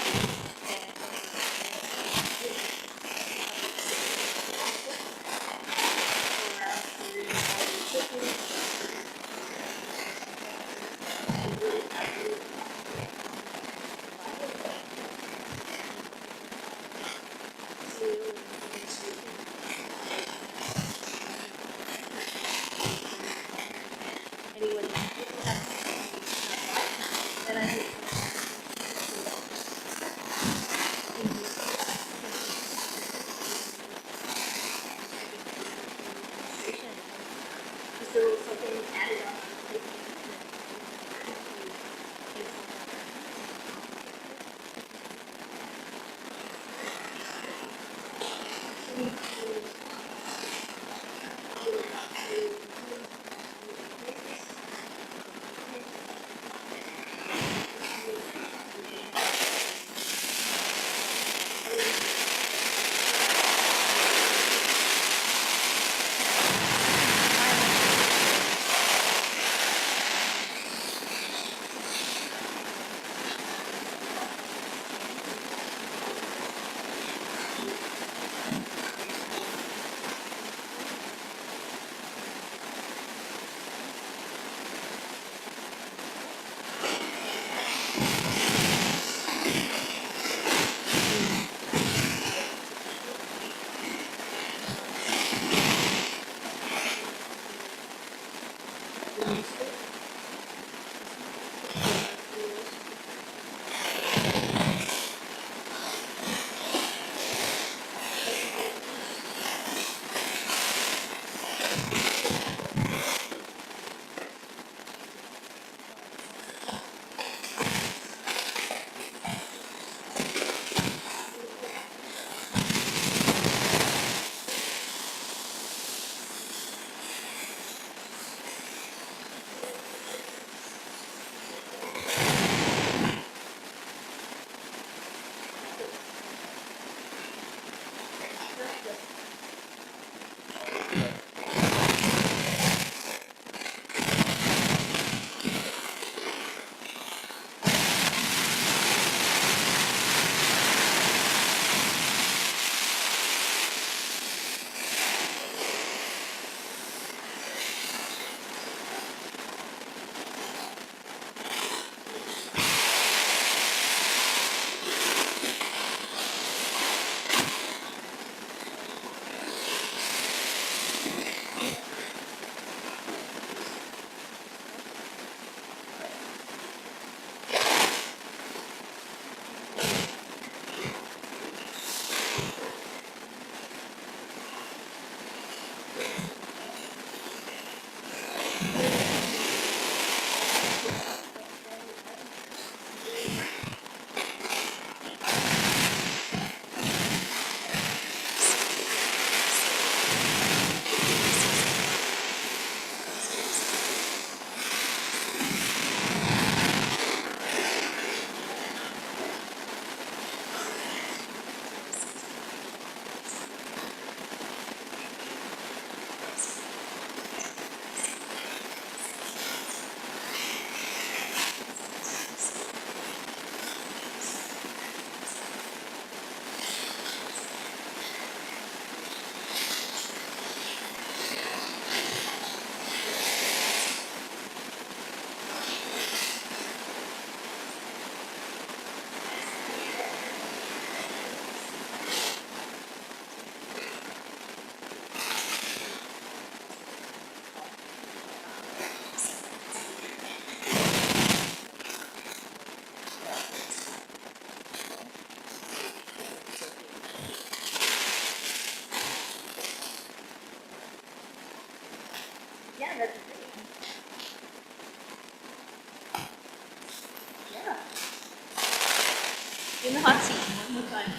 In the hot seat, one more time.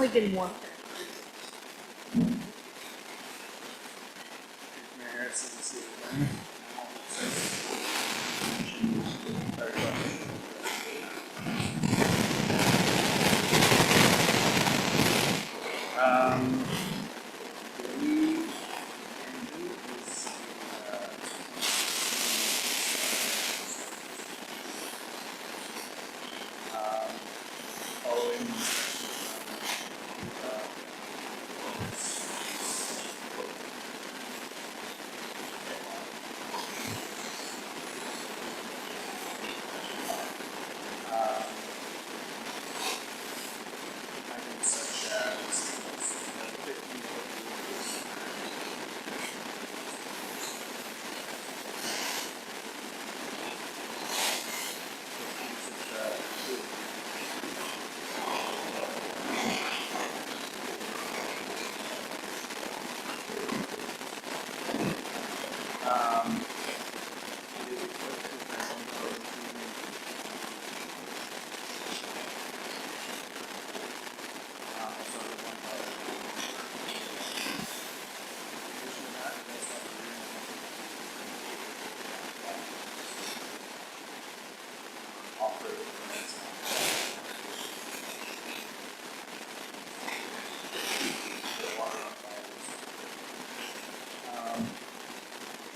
only been one. Mayor Harris, is this you? Fire truck. What we can do is, following items such as 50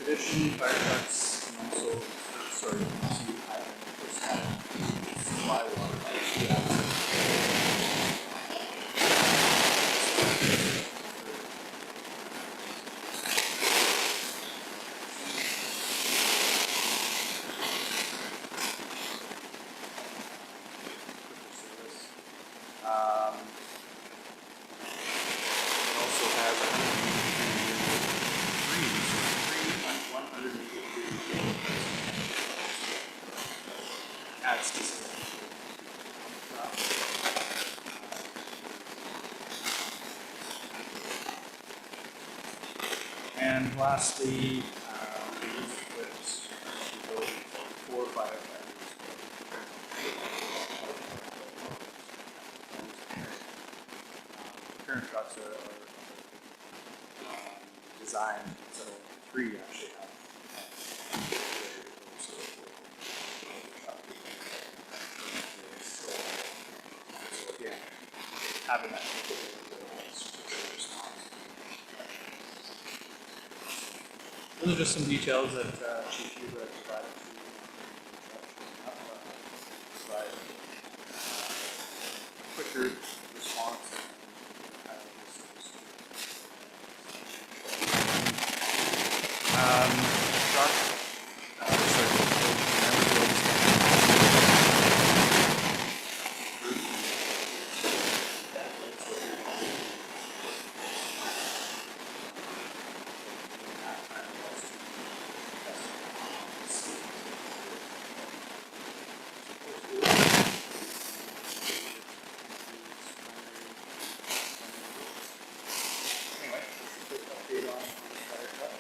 Traditionally, fire trucks can also, sorry, see item, first item, supply water pipes to access. Um, it also has 183 at specific. And lastly, the roof equips the ability for firefighters. Current trucks are designed, so three actually have. So again, having that capability is really responsible. Those are just some details that Chief Huber provided to you. Provide quicker response. Truck. Anyway, quick update on the fire truck.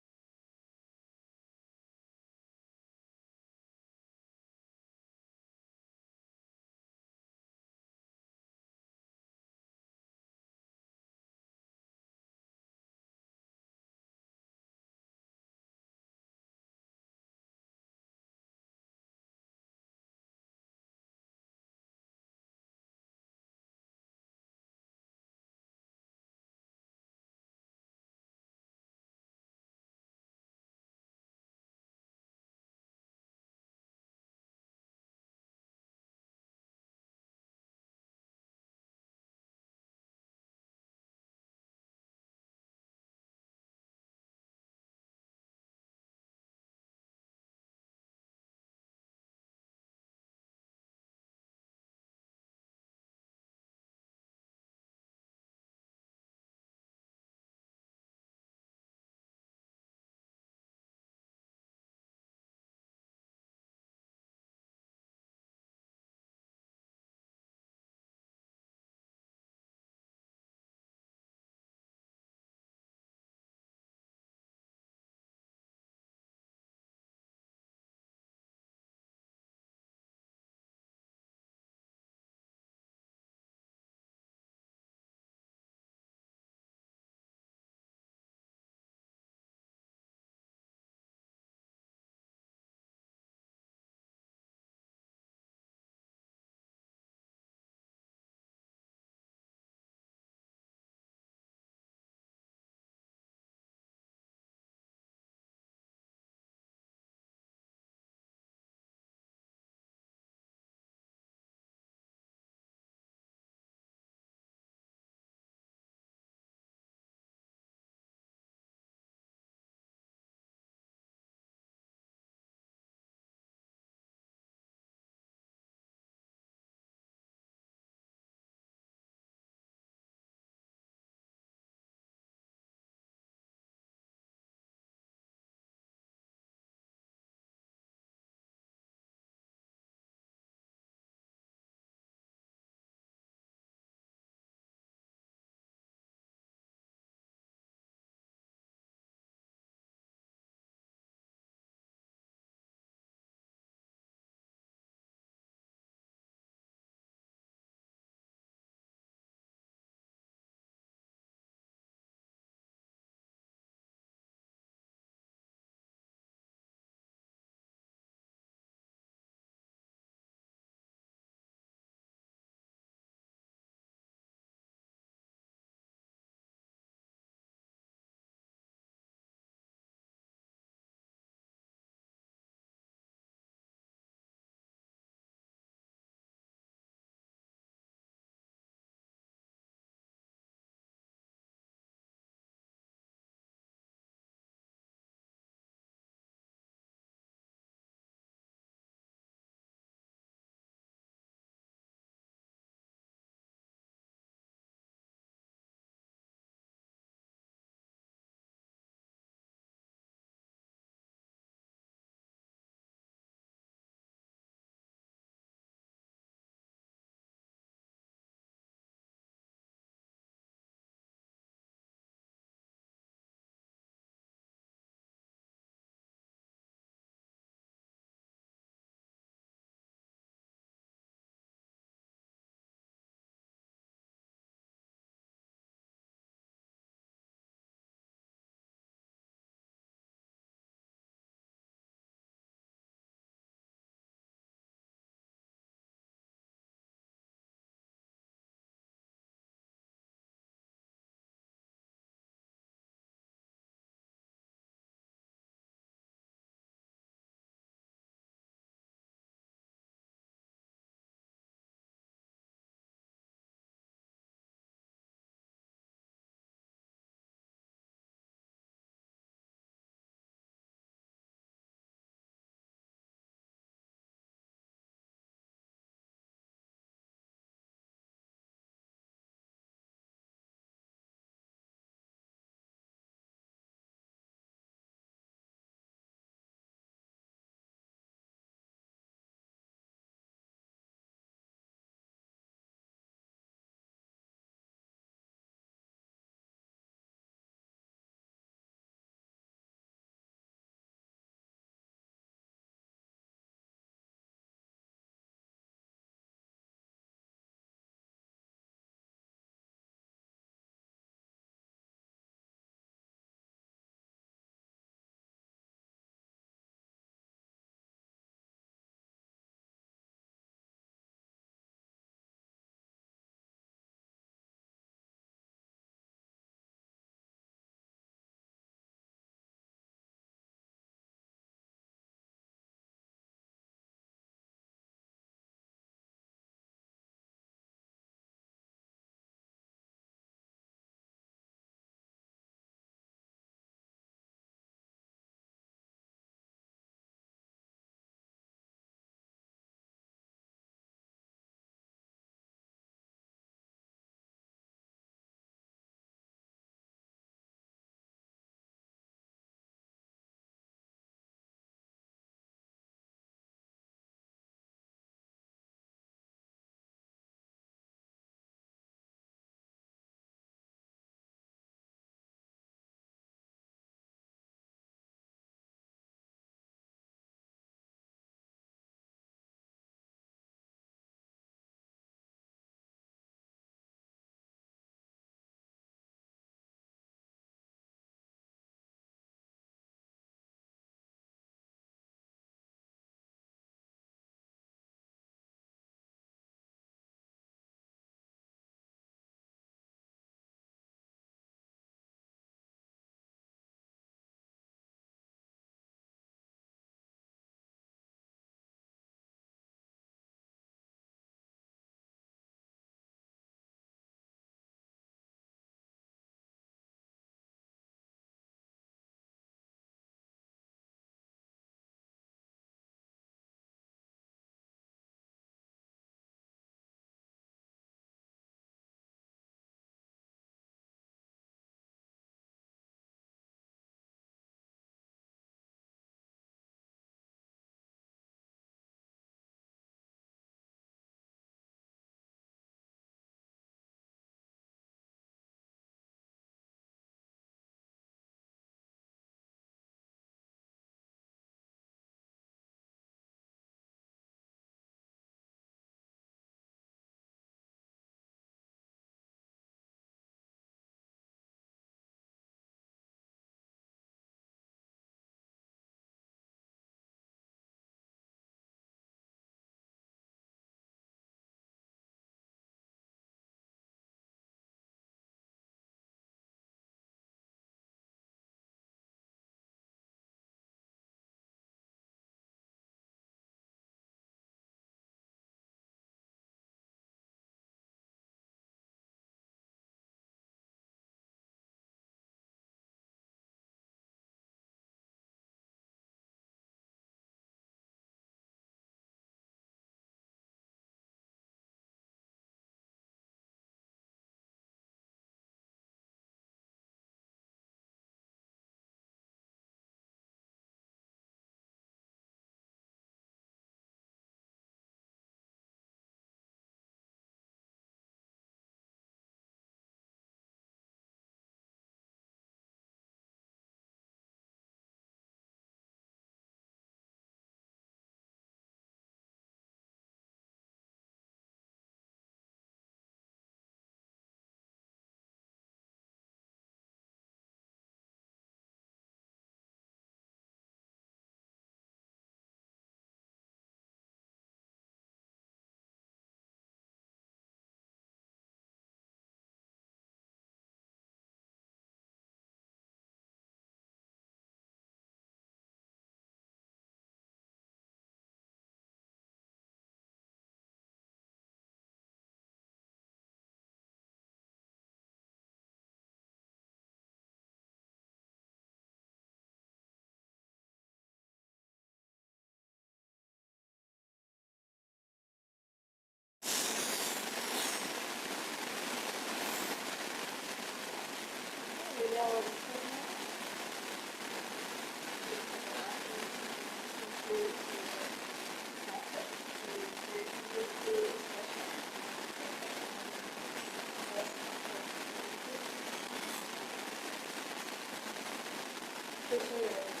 Tricia Ray.